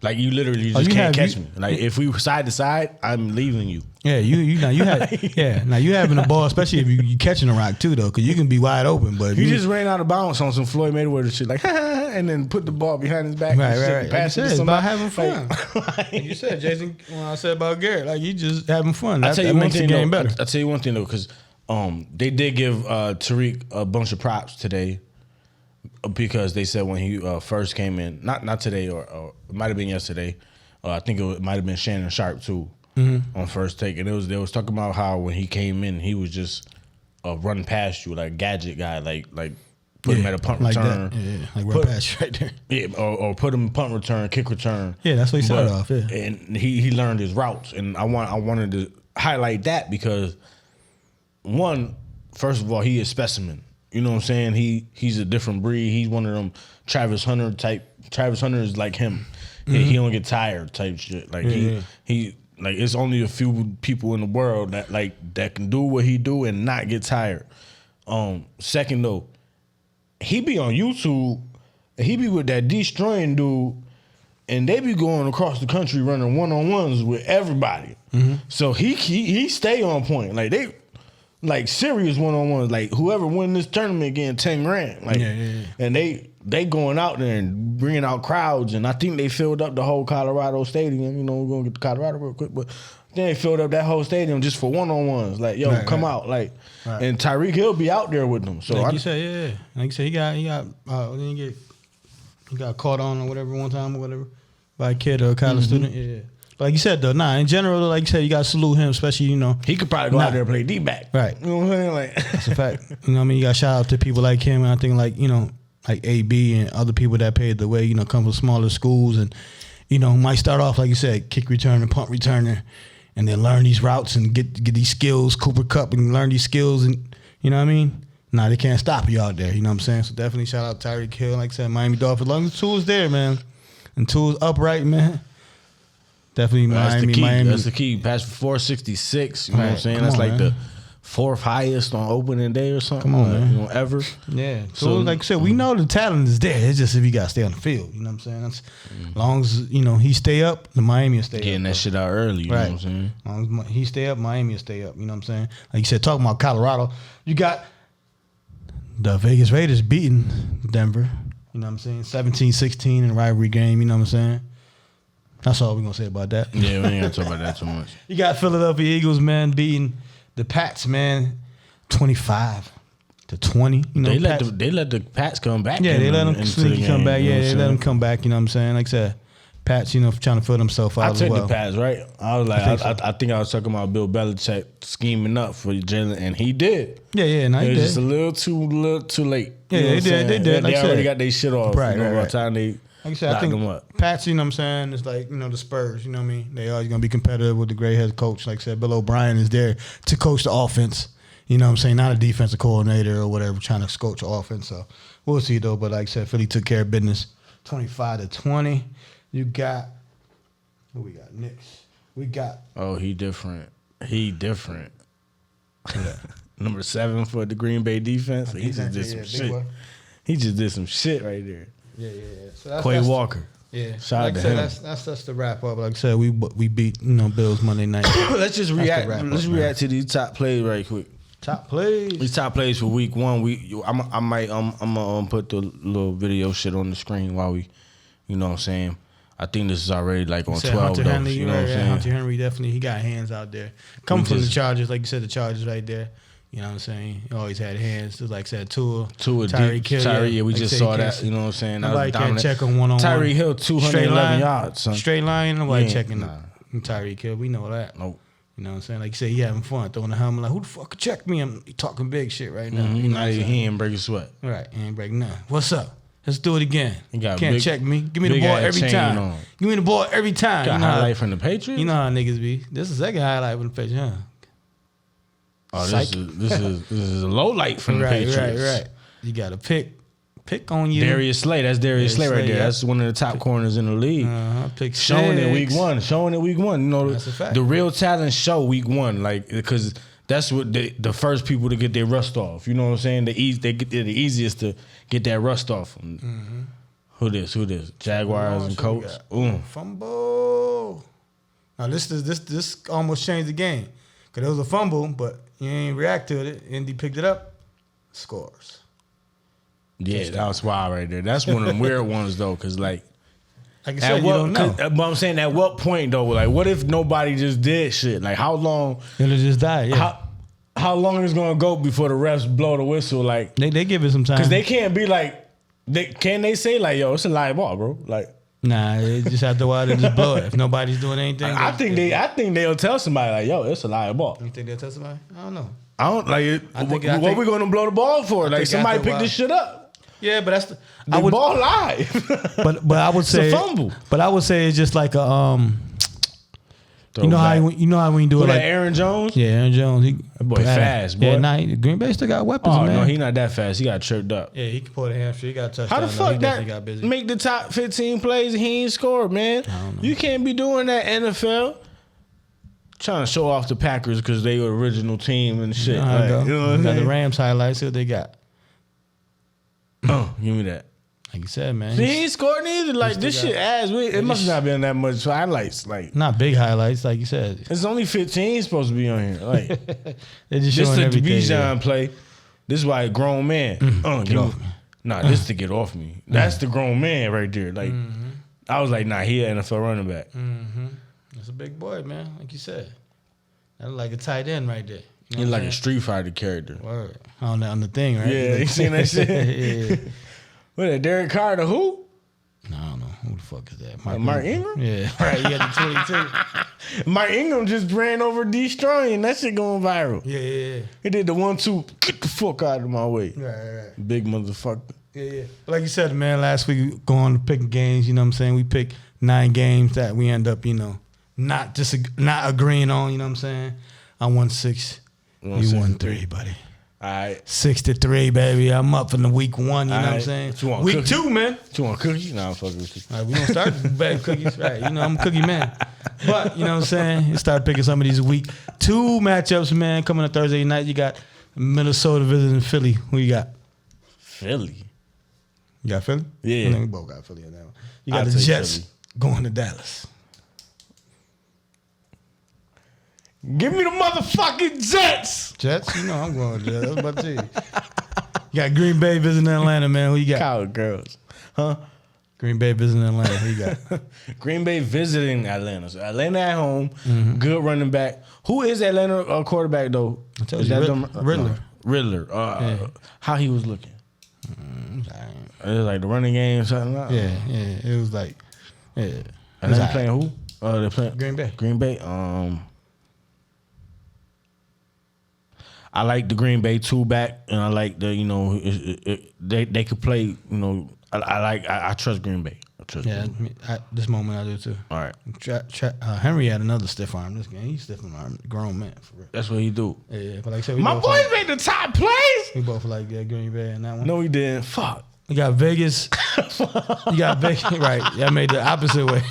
Like, you literally just can't catch me. Like, if we side to side, I'm leaving you. Yeah, now you having the ball, especially if you catching the rock too, though, because you can be wide open. But he just ran out of bounds on some Floyd Mayweather shit, like, and then put the ball behind his back. Right. And pass it to It's about somebody. having fun. Like you said, Jason, when I said about Garrett, like, you just having fun. I tell you that one makes thing, the game though. better. I'll tell you one thing, though, because they did give Tariq a bunch of props today. Because they said when he first came in, not today, or it might have been yesterday. I think it might have been Shannon Sharp too on First Take, and they was talking about how when he came in, he was just a run past you, like gadget guy, like put him at a punt return, like run past you right there. Yeah, or put him punt return, kick return. Yeah, that's what he started off. Yeah, and he learned his routes, and I wanted to highlight that because first of all, he is specimen. You know what I'm saying? He's a different breed. He's one of them Travis Hunter type. Travis Hunter is like him. He don't get tired type shit. Like he like, it's only a few people in the world that can do what he do and not get tired. Second though, he be on YouTube and he be with that destroying dude, and they be going across the country running 1-on-1s with everybody. So he stay on point. Like, they like serious 1-on-1s. Like, whoever win this tournament getting 10 grand. Like, and they going out there and bringing out crowds, and I think they filled up the whole Colorado stadium. We're gonna get to Colorado real quick, but then they filled up that whole stadium just for 1-on-1s. Like, yo, come out. Like, and Tyreek Hill be out there with them. So like you said, like you said, he got caught on or whatever one time or whatever by a kid or a college student. Yeah. But like you said, though, in general, like you said, you got to salute him, especially, he could probably go out there and play D-back. Right. You know what I'm saying? Like, that's a fact. You know what I mean? You got to shout out to people like him, and I think, like, like AB and other people that paid the way, come from smaller schools and, might start off, like you said, kick returner, punt returner, and then learn these routes and get these skills, Cooper Cup, and learn these skills, and, you know what I mean? Nah, they can't stop you out there, you know what I'm saying? So definitely shout out Tyreek Hill, like I said, Miami Dolphins. As long as Tua's there, man, and Tua's upright, man. Definitely Miami. That's the key. Pass for 466. You know what I'm saying? That's like the 4th highest on opening day or something. Come on, man. Ever. Yeah. So like I said, we know the talent is there. It's just if you got to stay on the field. You know what I'm saying? That's, as long as, he stay up, the Miami will stay up. Getting that shit out early. You know what I'm saying? As long as he stay up, Miami will stay up. You know what I'm saying? Like you said, talking about Colorado, you got the Vegas Raiders beating Denver. You know what I'm saying? 17-16 in a rivalry game. You know what I'm saying? That's all we're going to say about that. Yeah, we ain't going to talk about that too much. You got Philadelphia Eagles, man, beating the Pats, man, 25-20. They let the Pats come back. Yeah, they let them sneaky come back. Yeah, they let them come back. You know what I'm saying? Like I said, Pats, trying to fill themselves out as well. I took the Pats, right? I was like, I think I was talking about Bill Belichick scheming up for Jalen, and he did. Yeah, no, he did. It was just a little too late. Yeah, they did. They did. Like they already got their shit off. Right. By the time they. Like I said, I think Pats, you know what I'm saying, it's like, the Spurs, you know what I mean? They always going to be competitive with the great head coach. Like I said, Bill O'Brien is there to coach the offense. You know what I'm saying? Not a defensive coordinator or whatever, trying to coach the offense. So we'll see, though. But like I said, Philly took care of business 25-20. You got, who we got? Knicks. We got. Oh, he different. Yeah. Number 7 for the Green Bay defense. He just did some shit. He just did some shit right there. Yeah. So Quay Walker. Yeah. Shout out to him. him. That's the wrap up. Like I said, we beat Bills Monday night. Let's just react. Let's react to these top plays right quick. Top plays. These top plays for week 1. I might I'm gonna put the little video shit on the screen while we, you know what I'm saying. I think this is already like on 12 Hunter though. Henry, You know what I'm saying? Hunter Henry definitely he got hands out there. Coming from the Chargers, like you said, the Chargers right there. You know what I'm saying? He always had hands. Just like I said, Tua Tyreek Hill. Yeah, we like just saw that. You know what I'm saying? Nobody can't check on one-on-one. Tyreek Hill, 211 yards. Son. Straight line, nobody checking Tyreek Hill. We know that. Nope. You know what I'm saying? Like you say, he having fun, throwing the helmet. Like, who the fuck could check me? I'm talking big shit right now. You know he ain't breaking sweat. Right, he ain't breaking nothing. What's up? Let's do it again. Can't check me. Give me the ball every time. Give me the ball every time. Got highlight from the Patriots? You know how niggas be. This is the second highlight from the Patriots, huh? Oh, this is a low light from the Patriots. Right. You got to pick on you. Darius Slay. That's Darius Slay right there. Yeah. That's one of the top corners in the league. Pick showing it week 1. You know, that's a fact. The real talent show week 1. Like, because that's what the first people to get their rust off. You know what I'm saying? They're the easiest to get that rust off. Who this? Jaguars and Colts. Fumble. Now this almost changed the game. Because it was a fumble, but you ain't react to it. Indy picked it up. Scores. Yeah, that was wild right there. That's one of them weird ones, though, because, like I said, you don't know. But I'm saying, at what point, though? Like, what if nobody just did shit? Like, how long? It'll just die, yeah. How long is it going to go before the refs blow the whistle? Like, they give it some time. Because they can't be like, can they say, like, yo, it's a live ball, bro? Like, nah, they just have to go out and just blow it. If nobody's doing anything. I think they'll tell somebody, like, yo, it's a live ball. You think they'll tell somebody? I don't know. I don't like it. What we going to blow the ball for? Like, somebody pick this shit up. Yeah, but that's the ball live. but I would say it's a fumble. But I would say it's just like a you know how when you do it like Aaron Jones. Yeah, Aaron Jones. That boy fast, boy. Yeah, Green Bay still got weapons. Oh man. no, he not that fast. He got tripped up. Yeah, he can pull the hamstring. He got a touchdown. How the fuck that make the top 15 plays and he ain't scored, man? I don't know. You can't be doing that, NFL. Trying to show off the Packers because they were original team and shit. You know got the Rams highlights. See what they got. Give me that. Like you said, man. See, he ain't scored neither. Like, this shit ass. It must not been that much highlights. Like, not big highlights, like you said. It's only 15 supposed to be on here. Like, they just showing everything. This is the Bijan play. This is why a grown man. Get off me. Nah, this to get off me. That's the grown man right there. Like, I was like, nah, he an NFL running back. That's a big boy, man. Like you said. That's like a tight end right there. You know He's like a Street Fighter character. Word. On the thing, right? Yeah, you seen that shit? Yeah. What, that Derek Carr to who? No, I don't know. Who the fuck is that? Mark Ingram? Yeah. Right, he got the 22. Mark Ingram just ran over Destroying. That shit going viral. Yeah. He did the 1-2. Get the fuck out of my way. Right. Big motherfucker. Yeah. Like you said, man, last week going to picking games, you know what I'm saying? We picked 9 games that we end up, not agreeing on, you know what I'm saying? I won 6. You won 3, buddy. All right. 6-3, baby. I'm up from the week 1, you know what I'm saying? Week cookie? 2, man. You want cookies? Nah, I'm fucking with you. All right, we gonna start with bag of cookies. Right. I'm a cookie man. But, you know what I'm saying? You start picking some of these week 2 matchups, man. Coming on Thursday night, you got Minnesota visiting Philly. Who you got? Philly. You got Philly? Yeah. I think we both got Philly on that one. You got the Jets Philly going to Dallas. Give me the motherfucking Jets. Jets? You know I'm going to Jets. I was about to tell you. You got Green Bay visiting Atlanta, man. Who you got? Cowgirls. Huh? Green Bay visiting Atlanta. Who you got? Green Bay visiting Atlanta. So Atlanta at home. Good running back. Who is Atlanta quarterback, though? I told you, Riddler. Riddler. How he was looking? It was like the running game or something. Yeah. It was like, yeah. And they playing who? They playing Green Bay. Green Bay. I like the Green Bay 2 back, and I like the they could play. I trust Green Bay. At this moment I do too. All right. Henry had another stiff arm this game. He's stiff arm, grown man for real. That's what he do. Yeah, but like I said, my boys made the top plays. We both like Green Bay in that one. No, he didn't. Fuck. You got Vegas. Right. Yeah, I made the opposite way.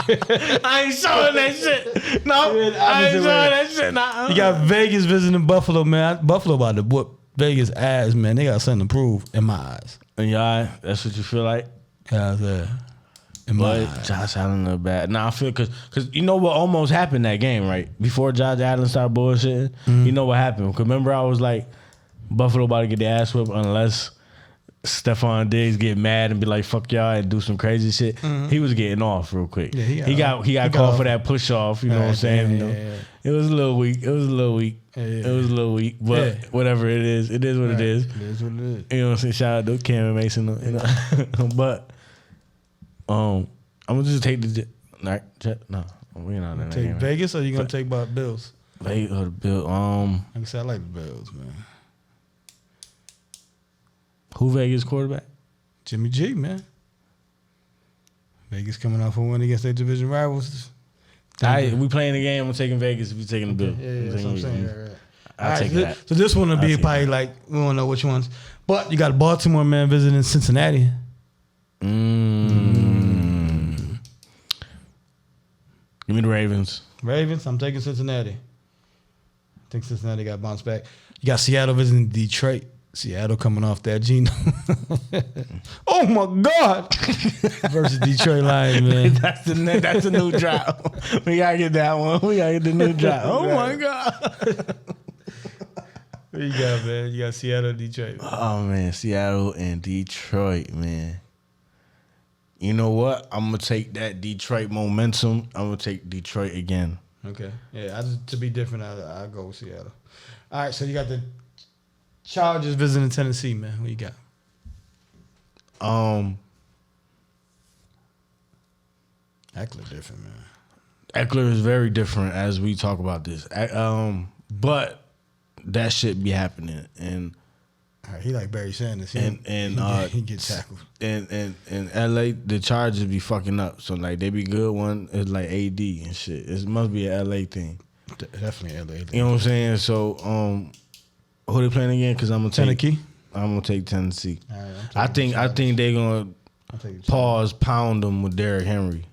I ain't showing that shit. No, I ain't showing that shit. Nah. You got Vegas visiting Buffalo, man. Buffalo about to whoop Vegas ass, man. They got something to prove in my eyes. In your eye, that's what you feel like? Yeah, in my eyes. Josh Allen look bad. Nah, I feel because you know what almost happened that game, right? Before Josh Allen started bullshitting, you know what happened? Because remember I was like, Buffalo about to get their ass whipped unless Stephon Diggs get mad and be like, fuck y'all, and do some crazy shit. He was getting off real quick. Yeah, he got called for that push off, you know what I'm saying? Yeah. It was a little weak. It was a little weak. But whatever it is what it is. It is what it is. You know what I'm saying? Shout out to Cam and Mason. You know? But I'm gonna just take the no. We're not in that Take game. Vegas or you gonna take about Bills? Vegas or the Bill. Like I said, I like the Bills, man. Who Vegas quarterback? Jimmy G, man. Vegas coming off a win against their division rivals. We playing the game. I'm taking Vegas. If you taking the Bill. Yeah, that's what I'm saying. Right. I'll take that. So this one will be probably like, we don't know which ones. But you got Baltimore, man, visiting Cincinnati. Give me the Ravens. Ravens, I'm taking Cincinnati. I think Cincinnati got bounced back. You got Seattle visiting Detroit. Seattle coming off that Geno. Oh my God! Versus Detroit Lions, man. That's a new drop. We gotta get that one. We gotta get the new drop. Oh my God! What you got, man? You got Seattle, Detroit. Man. Oh man, Seattle and Detroit, man. You know what? I'm gonna take that Detroit momentum. I'm gonna take Detroit again. Okay. Yeah, to be different, I'll go with Seattle. All right, so you got the Chargers visiting Tennessee, man. What you got? Eckler different, man. Eckler is very different as we talk about this. But that shit be happening, and he like Barry Sanders. He gets tackled. And LA, the Chargers be fucking up. So like they be good one. It's like AD and shit. It must be an LA thing. Definitely LA thing. You know what I'm saying? So who they playing again? Because I'm gonna take Tennessee. All right, I think they gonna pound them with Derrick Henry.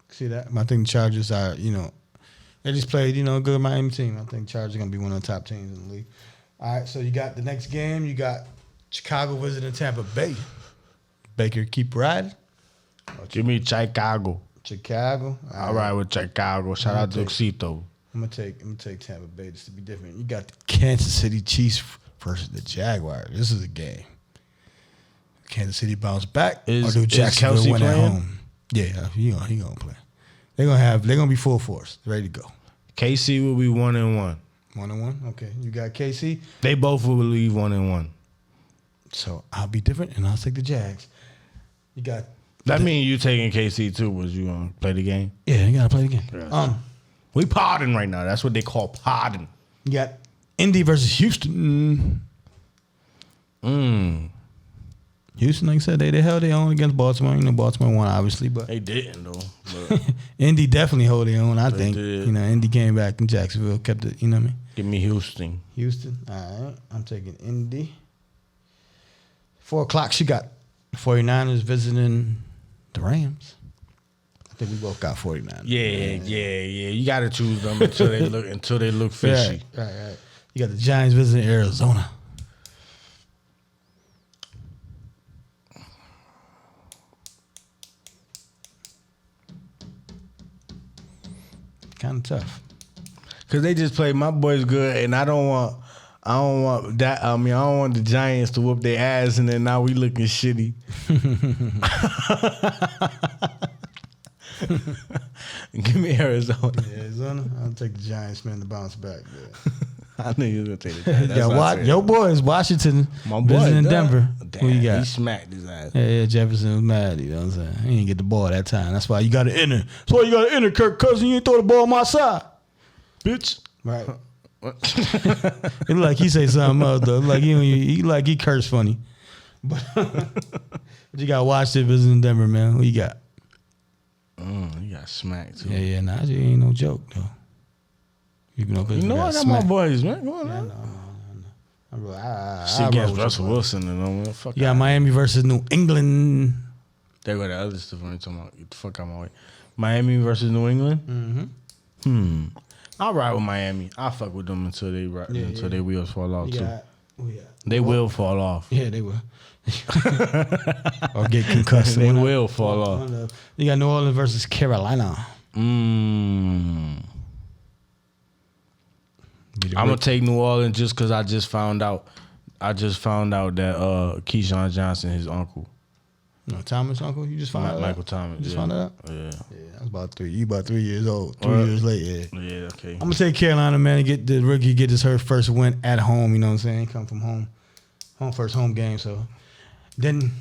See that? I think the Chargers are, they just played, a good Miami team. I think Chargers are gonna be one of the top teams in the league. All right, so you got the next game. You got Chicago visiting Tampa Bay. Baker keep riding. Give me Chicago. All right, ride with Chicago. Shout out to Oxito. I'm gonna take Tampa Bay just to be different. You got the Kansas City Chiefs versus the Jaguars. This is a game. Kansas City bounce back. Or do Jacksonville win at home? Yeah, he gonna play. They're gonna be full force, ready to go. KC will be 1-1. 1-1. Okay, you got KC. They both will leave 1-1. So I'll be different, and I'll take the Jags. You got. That means you taking KC too? Was you gonna play the game? Yeah, you gotta play the game. Yeah. We podding right now. That's what they call podding. You got Indy versus Houston. Houston, like I said, they held their own against Baltimore. Baltimore won, obviously, but they didn't though. But Indy definitely held their own. I think. Did. Indy came back in Jacksonville, kept it. You know what I mean? Give me Houston. All right, I'm taking Indy. 4:00. She got 49ers visiting the Rams. I think we both got 49ers. Yeah. You got to choose them until they look fishy. Right. You got the Giants visiting Arizona. Kind of tough. Cause they just played my boys good, and I don't want that. I don't want the Giants to whoop their ass, and then now we looking shitty. Give me Arizona. Yeah, Arizona. I'll take the Giants, man, to bounce back. I knew you was gonna take the Giants. Your boys, Washington, my boy, visiting Denver. Damn, who you got? He smacked his ass. Yeah, Jefferson was mad. You know what I'm saying? He didn't get the ball that time. That's why you got to enter. That's why you got to enter, Kirk Cousins. You ain't throw the ball on my side, bitch. Right. It look like he say something else though. Like he curse funny. But you got Washington visiting Denver, man. Who you got? You got smacked too. Yeah. Najee ain't no joke though. You know I got my boys, man. Go on, man. No. Shit against Russell Wilson and all. Fuck. You got Miami versus New England. They got the other stuff I'm talking about. Get the fuck out of my way. Miami versus New England. I'll ride with Miami. I'll fuck with them until their wheels fall off too. They will fall off. Yeah, they will. Or get concussed. They will fall off. You got New Orleans versus I'm gonna take New Orleans just because I just found out. I just found out that Keyshawn Johnson, his uncle. No, Thomas' uncle. You just found out. Michael Thomas. You just found out. Yeah. Yeah, that's about 3. You about 3 years old. 3 years late. Yeah. Yeah. Okay. I'm gonna take Carolina, man. And get the rookie, get his first win at home. You know what I'm saying? Come from home first home game. So then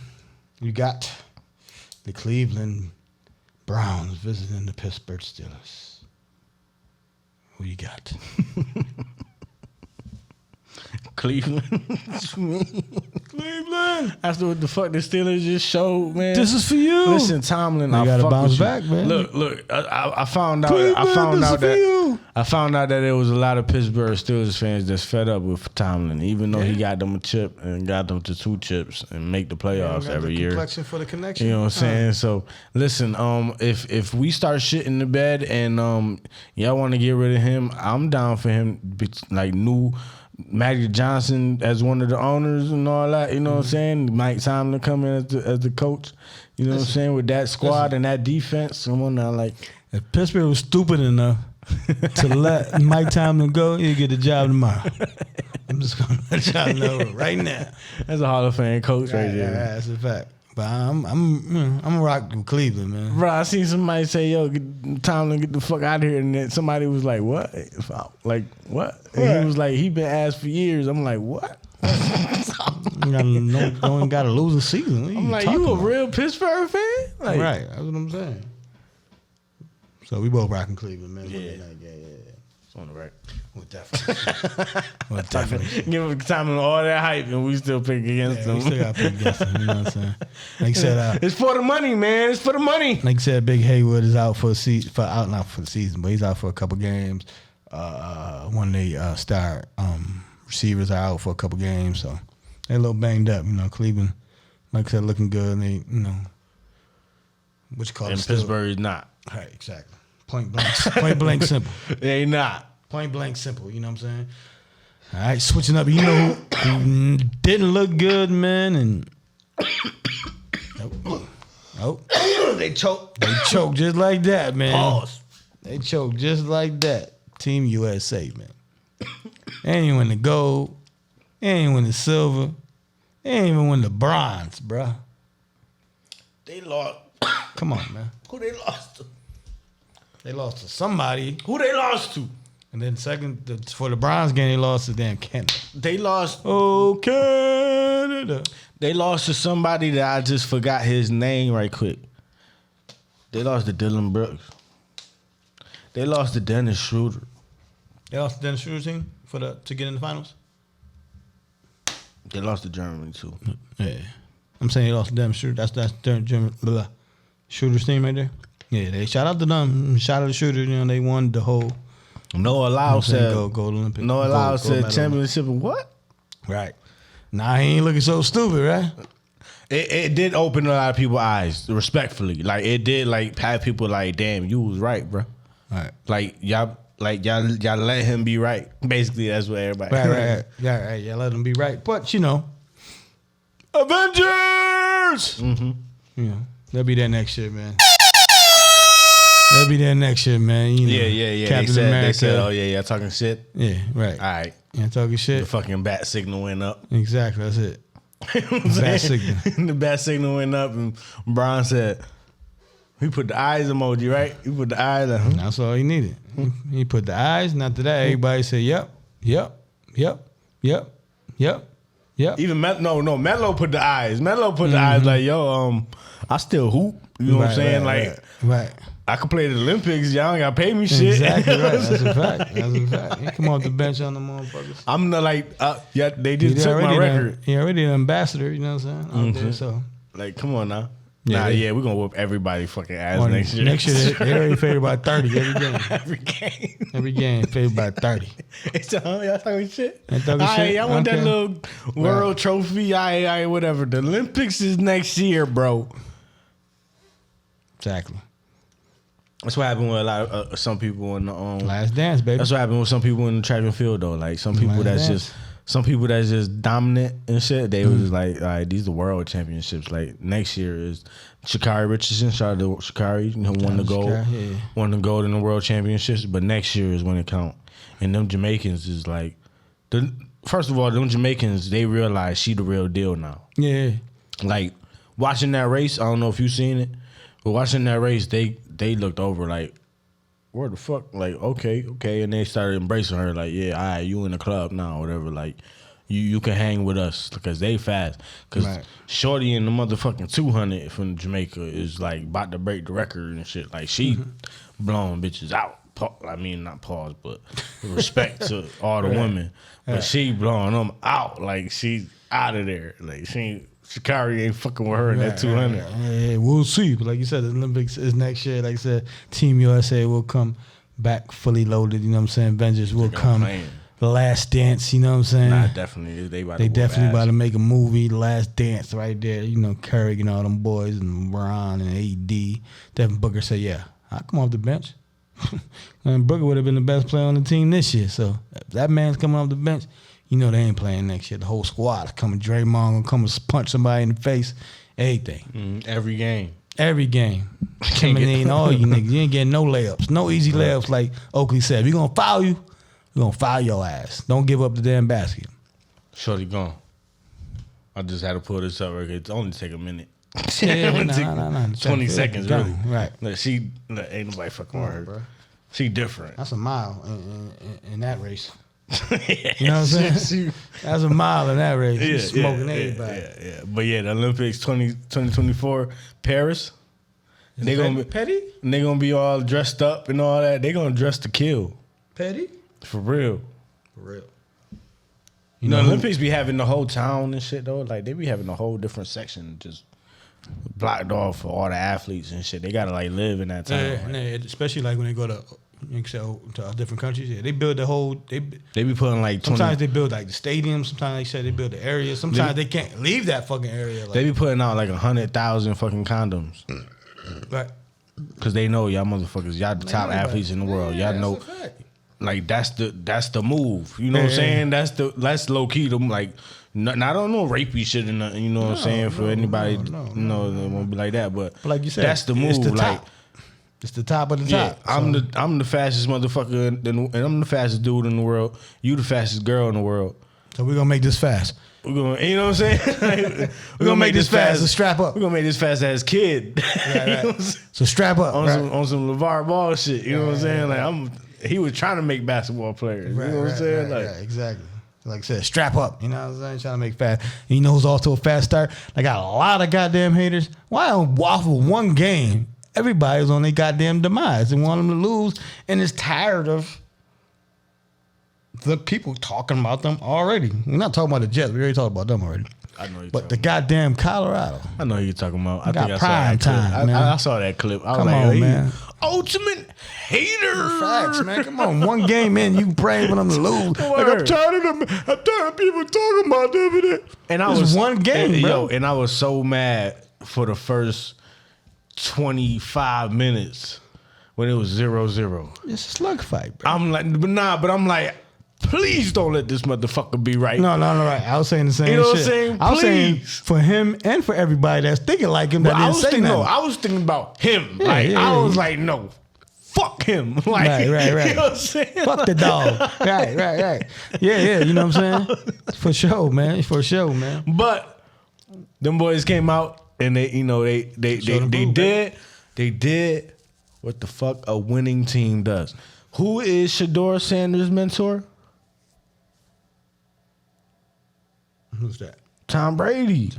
you got the Cleveland Browns visiting the Pittsburgh Steelers. Who you got? Cleveland. Cleveland. After what the fuck the Steelers just showed, man. This is for you. Listen, Tomlin, You I gotta fuck bounce with you. back, man. Look. I found out. Cleveland, I found out that there was a lot of Pittsburgh Steelers fans that's fed up with Tomlin, even though he got them a chip and got them to 2 chips and make the playoffs every year. Complexion for the connection. You know what I'm saying? So listen, if we start shit in the bed and y'all want to get rid of him, I'm down for him. Like new Magic Johnson as one of the owners and all that. You know what I'm saying? Mike Tomlin come in as the coach. You know what I'm saying? With that squad and that defense, someone now like if Pittsburgh was stupid enough to let Mike Tomlin go, he'll get the job tomorrow. I'm just gonna let y'all know right now. That's a Hall of Fame coach right there. That's a fact. But I'm a rock with Cleveland, man. Bro, I seen somebody say, "Yo, Tomlin, get the fuck out of here," and then somebody was like, "What? Like what?" And he was like, "He been asked for years." I'm like, "What?" Don't gotta lose a season. I'm like, "You a real Pittsburgh fan?" Like, right? That's what I'm saying. So we both rocking Cleveland, man. Yeah. It's on the right. Well, definitely. Give Tomlin all that hype, and we still pick against him. We still got to pick against him. You know what I'm saying? Like I said, it's for the money, man. It's for the money. Like I said, Big Haywood is out for not for the season, but he's out for a couple games. One of the star receivers are out for a couple games, so they're a little banged up. You know, Cleveland, like I said, looking good. And they, you know, what you call it? And Pittsburgh is not. Right, exactly. Point blank simple. They not. Point blank simple, you know what I'm saying? All right, switching up. You know who didn't look good, man, and they choked. They choked just like that, man. Pause. They choked just like that. Team USA, man. They ain't even win the gold. They ain't even win the silver. They ain't even win the bronze, bruh. They lost. Come on, man. Who they lost to? They lost to somebody. Who they lost to? And then for the bronze game, they lost to damn Canada. They lost. Oh, Canada. They lost to somebody that I just forgot his name right quick. They lost to Dylan Brooks. They lost to Dennis Schroeder. They lost to Dennis Schroeder's team to get in the finals? They lost to Germany, too. Yeah. I'm saying they lost to Dennis Schroeder. That's German. Schroeder's team right there. Yeah, they shout out to them. Shout out to Schroeder. You know, they won the whole. Noah Lau said. Gold Olympic. Noah Lau said medal. championship. What? Right. Nah, he ain't looking so stupid, right? It did open a lot of people's eyes, respectfully. Like it did, like have people like, damn, you was right, bro. Right. Like y'all let him be right. Basically, that's what everybody. Right. Yeah, y'all let him be right. But you know, Avengers. Mm-hmm. You know, they'll be there next year, man. They'll be there next year, man. You know, Yeah. Captain They America. said, oh yeah, talking shit. Yeah, right. All right. Yeah, talking shit. The fucking bat signal went up. Exactly, that's it. Bat signal. The bat signal went up, and Brian said, "He put the eyes emoji, right? He put the eyes." That's all he needed. He put the eyes. And after that, everybody said, "Yep." Even Melo put the eyes. Melo put the eyes like, yo, I still hoop. You know what I'm saying? Right. I could play the Olympics. Y'all ain't got to pay me shit. Exactly right. That's a fact. He come off the bench on the motherfuckers. I'm not like, they just took my record. He already an ambassador, you know what I'm saying? Out there, so. Like, come on now. Yeah, we're going to whoop everybody fucking ass next year. Next year, they already favored by 30 every game. Every game. Every game, favored by 30. Y'all talking shit? Ain't talking shit? Y'all want that Okay. little world trophy? Whatever. The Olympics is next year, bro. Exactly. That's what happened with a lot of some people in the Last dance, baby. That's what happened with some people in the track and field though. Like some people Last that's dance. just some people that's just dominant and shit, they was like, all right, these are world championships. Like next year is Sha'Carri Richardson. Shout out to Sha'Carri, won the gold, won the gold in the world championships. But next year is when it count. And them Jamaicans is like, first of all, them Jamaicans, they realize she the real deal now. Yeah. Like watching that race, I don't know if you seen it, but watching that race, they looked over like, where the fuck? Like, okay. And they started embracing her like, yeah, all right, you in the club now, whatever. Like, you can hang with us because they fast. Because Shorty in the motherfucking 200 from Jamaica is like about to break the record and shit. Like, she blowing bitches out. I mean, not pause, but respect to all the women. But she blowing them out. Like, she's out of there. Like, Sha'Carri ain't fucking with her in that 200. Yeah, we'll see. But like you said, the Olympics is next year. Like I said, Team USA will come back fully loaded. You know what I'm saying? Avengers will come. The Last Dance. You know what I'm saying? Nah, definitely. They definitely about to make a movie. The Last Dance right there. You know, Curry and all them boys and Ron and AD. Devin Booker said, yeah, I'll come off the bench. And Booker would have been the best player on the team this year. So if that man's coming off the bench, you know they ain't playing next year. The whole squad coming. Draymond gonna come and punch somebody in the face. Everything. Every game. Intimidating all you niggas. You ain't getting no layups. No easy layups like Oakley said. If we gonna foul you, we gonna foul your ass. Don't give up the damn basket. Shorty gone. I just had to pull this up. It only take a minute. Nah. 20 seconds, really. Right. Like, ain't nobody fucking with her. Bro. She different. That's a mile in that race. You know what I'm saying? That's a mile in that race. She's smoking everybody. Yeah. But yeah, the Olympics 2024, Paris. They gonna be all dressed up and all that. They gonna dress to kill. Petty? For real. You know, Olympics be having the whole town and shit though. Like they be having a whole different section just blocked off for all the athletes and shit. They gotta like live in that town. Yeah, especially like when they go to different countries. Yeah, they build the whole. They be putting like 20, sometimes they build like the stadium. Sometimes they build the area. Sometimes they can't leave that fucking area. Like, they be putting out like 100,000 fucking condoms. Right. Cause they know y'all motherfuckers, y'all the top athletes in the world. Y'all know, like that's the move. You know what I'm saying? That's low key. Them like. I don't know rapey shit and nothing, you know what I'm saying? For anybody, it won't be like that. But like you said, that's the move. It's the top of the top. I'm the fastest motherfucker, and I'm the fastest dude in the world. You the fastest girl in the world. So we're gonna make this fast. We're gonna, you know what I'm saying? we're gonna make this fast. So strap up. We're gonna make this fast as kid. Right. So strap up on some LeVar Ball shit. You know what I'm saying? Like he was trying to make basketball players. You know what I'm saying? Right, exactly. Like I said, strap up. You know what I'm saying? Trying to make fast. And you know who's off to a fast start? I got a lot of goddamn haters. Why on Waffle one game? Everybody's on their goddamn demise and want them to lose and is tired of the people talking about them already. We're not talking about the Jets. We already talked about them already. I know you're but the goddamn Colorado. I know you're talking about. I think I saw that clip. I saw that clip. I was Come on, man. Ultimate hater. Facts, man. Come on. One game in, you praying for them to lose. Like, I'm tired of them. I'm tired of people talking about them. And I was one game, bro. And I was so mad for the first 25 minutes when it was 0-0. It's a slug fight, bro. I'm like, please don't let this motherfucker be right. No, right. I was saying the same shit. You know what I'm saying? I was saying for him and for everybody that's thinking like him that didn't say nothing. I was thinking about him. I was like, no, fuck him. Like, right. You know what I'm saying? Fuck the dog. Right. Yeah. You know what I'm saying? For sure, man. But them boys came out and they did what the fuck a winning team does. Who is Shedeur Sanders' mentor? Who's that? Tom Brady.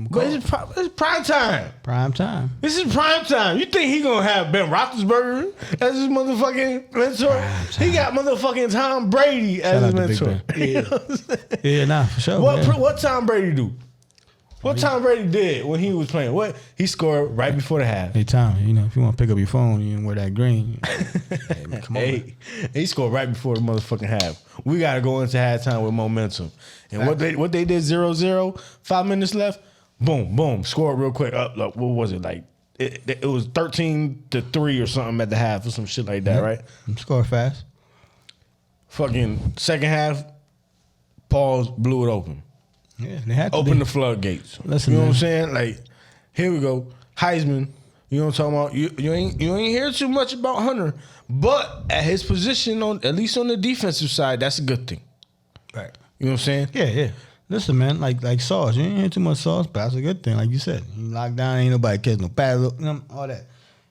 But it's prime time. This is prime time. You think he gonna have Ben Roethlisberger as his motherfucking mentor? He got motherfucking Tom Brady as his mentor. Yeah, for sure. What Tom Brady do? What Tom Brady did when he was playing? What he scored right before the half. Hey Tom, if you want to pick up your phone, you can wear that green. He scored right before the motherfucking half. We gotta go into halftime with momentum. And what they did 0-0, 5 minutes left, boom, scored real quick. What was it like? It was 13-3 or something at the half or some shit like that, right? Score fast. Fucking second half, Paul's blew it open. Yeah, they had to Open the floodgates. Listen, you know man. what I'm saying? Like, here we go. Heisman. You know what I'm talking about? You ain't hear too much about Hunter, but at his position at least on the defensive side, that's a good thing. Right. You know what I'm saying? Yeah. Listen, man, like Sauce, you ain't hear too much Sauce, but that's a good thing. Like you said, you locked down, ain't nobody catching no pass, all that.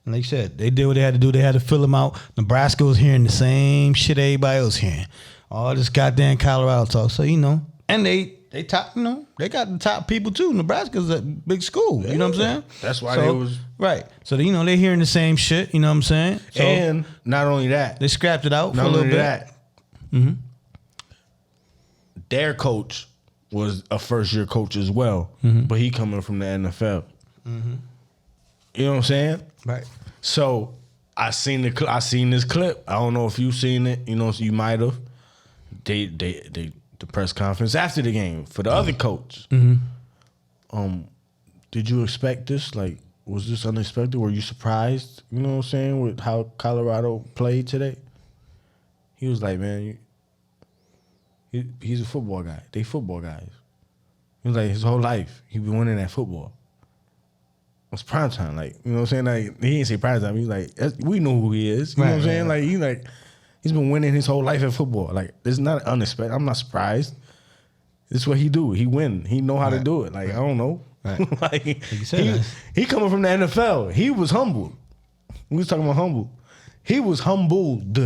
And like you said, they did what they had to do. They had to fill him out. Nebraska was hearing the same shit everybody else hearing. All this goddamn Colorado talk. So, and they top, they got the top people too. Nebraska's a big school. You know what I'm saying? That's why they was right. So they hearing the same shit. You know what I'm saying? So and not only that, they scrapped it out for not a little only bit. that, their coach was a first year coach as well, but he coming from the NFL. You know what I'm saying? Right. So I seen this clip. I don't know if you seen it. You might have. They the press conference after the game for the other coach. Did you expect this? Like, was this unexpected? Were you surprised? You know what I'm saying, with how Colorado played today? He was like, man, he's a football guy. They football guys. He was like, his whole life he been winning at football. It's prime time, like, you know what I'm saying? Like, he didn't say prime time. He was like, we know who he is. You know what I'm saying? Like, he's been winning his whole life at football. Like, it's not unexpected. I'm not surprised. This is what he do. He win. He know how to do it. Like, I don't know. Right. Like, he coming from the NFL. He was humbled. We was talking about humble. He was humbled.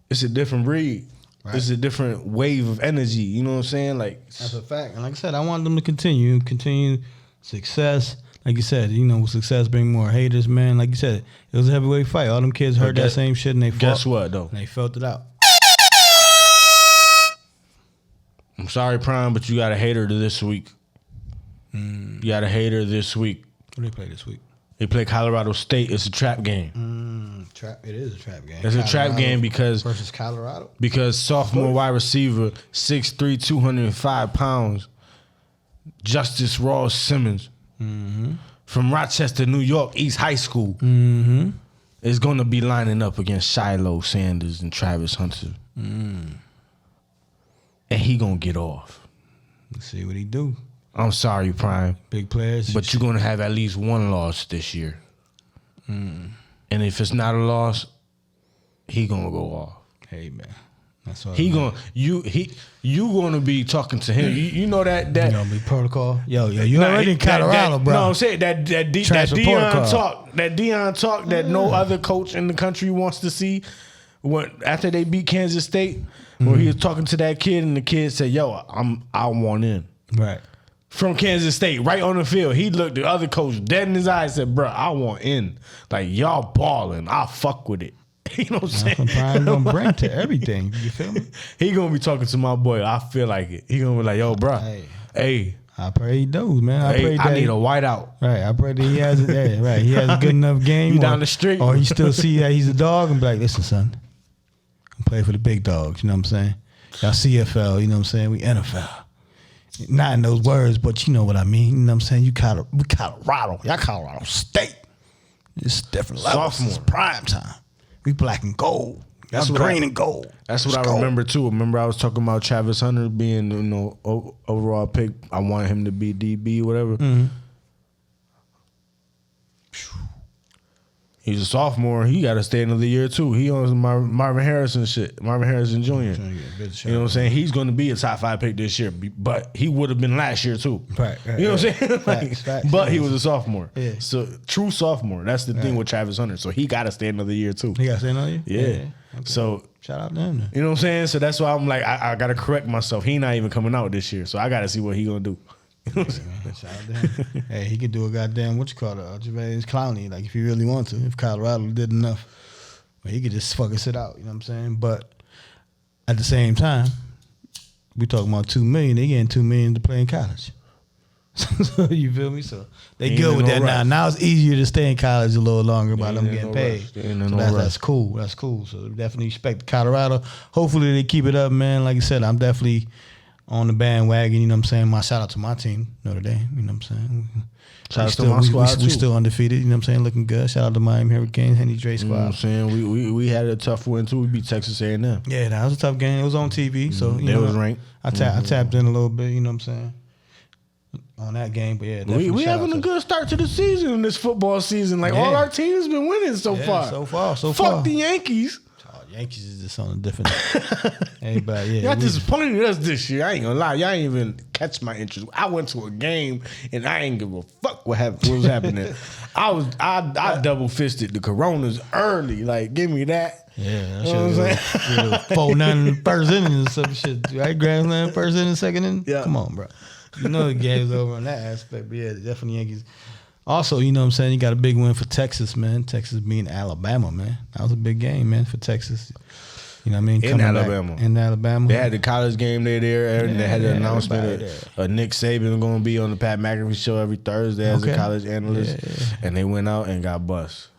It's a different breed. Right. It's a different wave of energy. You know what I'm saying? Like, that's a fact. And like I said, I want them to continue success. Like you said, success bring more haters, man. Like you said, it was a heavyweight fight. All them kids heard that same shit and they fought. Guess what, though? And they felt it out. I'm sorry, Prime, but you got a hater this week. You got a hater this week. Who they play this week? They play Colorado State. It's a trap game. It is a trap game. It's a trap game because versus Colorado. Because sophomore wide receiver, 6'3", 205 pounds, Justice Ross Simmons from Rochester, New York, East High School, is going to be lining up against Shiloh Sanders and Travis Hunter. And he going to get off. Let's see what he do. I'm sorry, Prime. Big players. But you're going to have at least one loss this year. And if it's not a loss, he going to go off. Hey, man. That's all. You gonna be talking to him. You know that you know me protocol. Yo, you already in Colorado, bro. No, I'm saying that Deion talk that no other coach in the country wants to see. After they beat Kansas State, where he was talking to that kid and the kid said, "Yo, I want in." Right. From Kansas State, right on the field, he looked the other coach dead in his eyes and said, "Bro, I want in. Like, y'all balling. I'll fuck with it." You know what I'm saying? That's what Brian gonna bring to everything. You feel me? He gonna be talking to my boy. I feel like it. He gonna be like, "Yo, bro, hey, I pray he does, man. I pray I need a whiteout." Right. I pray that he has it. Yeah, right. He has a good enough game. You down the street, or he still see that he's a dog and be like, "Listen, son, I'm playing for the big dogs." You know what I'm saying? Y'all CFL. You know what I'm saying? We NFL. Not in those words, but you know what I mean. You know what I'm saying? We Colorado. Y'all Colorado State. It's different levels. Sophomore. It's prime time. We black and gold. That's green and gold. That's what I remember too. Remember I was talking about Travis Hunter being, overall pick. I wanted him to be DB, whatever. He's a sophomore. He got to stay another year too. He owns Marvin Harrison shit. Marvin Harrison Jr. You know what I'm saying? He's going to be a top 5 pick this year, but he would have been last year too. Right. You know what I'm saying? Facts. But he was a sophomore. Yeah. So true sophomore. That's the thing with Travis Hunter. So he got to stay another year too. He got to stay another year? Yeah. Okay. So shout out to him then. You know what I'm saying? So that's why I'm like, I got to correct myself. He not even coming out this year. So I got to see what he going to do. Shout out to him. Hey, he could do a goddamn Javarius Clowney, like if he really wants to. If Colorado did enough, but he could just fucking sit out. You know what I'm saying? But at the same time, we talking about $2 million. They getting $2 million to play in college. So you feel me? So they good with that now. Now it's easier to stay in college a little longer by them getting paid. So that's cool. That's cool. So definitely respect Colorado. Hopefully they keep it up, man. Like I said, I'm definitely on the bandwagon. You know what I'm saying? My shout out to my team, Notre Dame. You know what I'm saying? Shout out to my squad too. We still undefeated. You know what I'm saying? Looking good. Shout out to Miami Hurricanes, Henry Dre squad. You know what I'm saying? We had a tough win too. We beat Texas A&M. Yeah, that was a tough game. It was on TV, so you know, was ranked. I tapped in a little bit. You know what I'm saying? On that game, but yeah, we having a good start to the season in this football season. Like all our teams been winning so far. So far. Fuck the Yankees. Oh, Yankees is just on a different. Everybody, y'all disappointed us this year. I ain't gonna lie, y'all ain't even catch my interest. I went to a game and I ain't give a fuck what was happening. I double fisted the Coronas early. Like, give me that. Yeah, you know what I'm saying? 4-9 first inning and some shit. Right, Grand Slam first inning, second inning. Yeah. Come on, bro. You know the game's over on that aspect, but yeah, definitely Yankees. Also, you know what I'm saying, you got a big win for Texas, man. Texas beating Alabama, man. That was a big game, man, for Texas. You know what I mean? In Alabama. In Alabama. They had the college game there, and they had the announcement of Nick Saban going to be on the Pat McAfee show every Thursday as a college analyst, and they went out and got bust.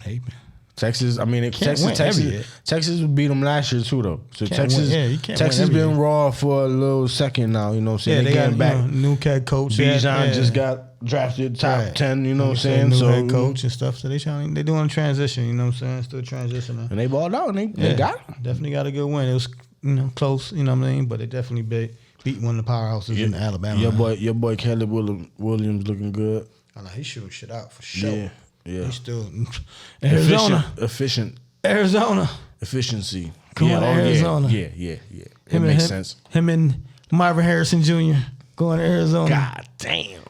Hey, man. Texas, I mean, Texas beat them last year too, though. So Texas been raw for a little second now. You know what I'm saying? Yeah, they getting got back. New head coach. Bijan just got drafted top 10. You know what I'm saying? New head coach and stuff. So they doing a transition. You know what I'm saying? Still transitioning. And they balled out. And they got it. Definitely got a good win. It was close. You know what I mean? But they definitely beat one of the powerhouses in Alabama. Your boy Caleb Williams looking good. I know he's shooting shit out for sure. Yeah. He's still Arizona. Efficient. Arizona. Efficiency. Come on, Arizona. Yeah. It makes sense. Him and Marvin Harrison Jr. going to Arizona. God damn.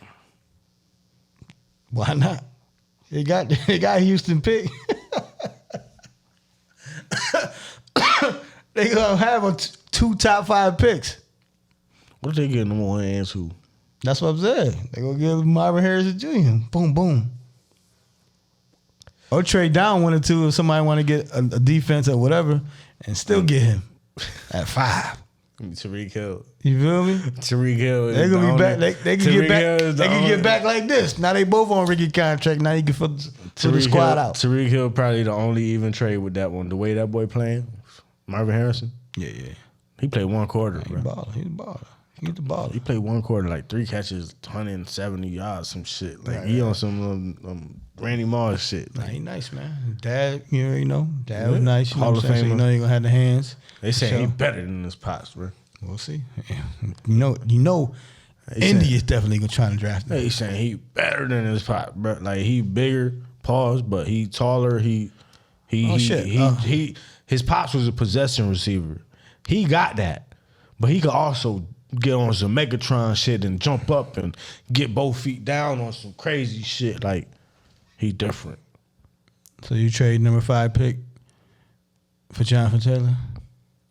Why not? They got Houston pick. They gonna have two top 5 picks. What they getting them on and who? That's what I'm saying. They gonna give Marvin Harrison Jr. Boom, boom. Or trade down 1 or 2 if somebody want to get a defense or whatever, and still get him at 5. Tariq Hill. You feel me? Tariq Hill. They're gonna be back. They can get back. They can get back like this. Now they both on Ricky contract. Now you can fill the squad out. Tariq Hill probably the only even trade with that one. The way that boy playing, Marvin Harrison. Yeah. He played 1 quarter. He's a baller. He's the baller. He played 1 quarter, like 3 catches, 170 yards, some shit. Like he on some Randy Moss shit. Nah, he nice, man. Dad, you know, Dad was nice. You know what I'm saying? So you know he gonna have the hands. They say he better than his pops, bro. We'll see. You know, Indy is definitely gonna try to draft him. He saying he better than his pop, bro. Like he bigger, but he taller. His pops was a possession receiver. He got that, but he could also get on some Megatron shit and jump up and get both feet down on some crazy shit. Like he different. So you trade number 5 pick for Jonathan Taylor,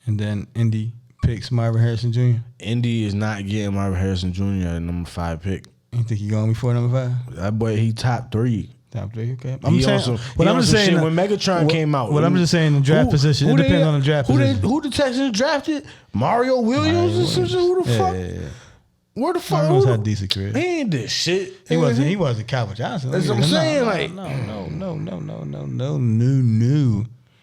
and then Indy picks Marvin Harrison Jr. Indy is not getting Marvin Harrison Jr. at number 5 pick. You think he going before number 5? That boy, he top 3. Top 3, okay. I'm just saying when Megatron came out. What I'm just saying, the draft position. It depends on the draft position. Who the Texans drafted? Mario Williams or something? Who the fuck? Yeah. Where the fuck? Mario had a decent career. He ain't this shit. He wasn't Calvin Johnson. That's what I'm saying. No.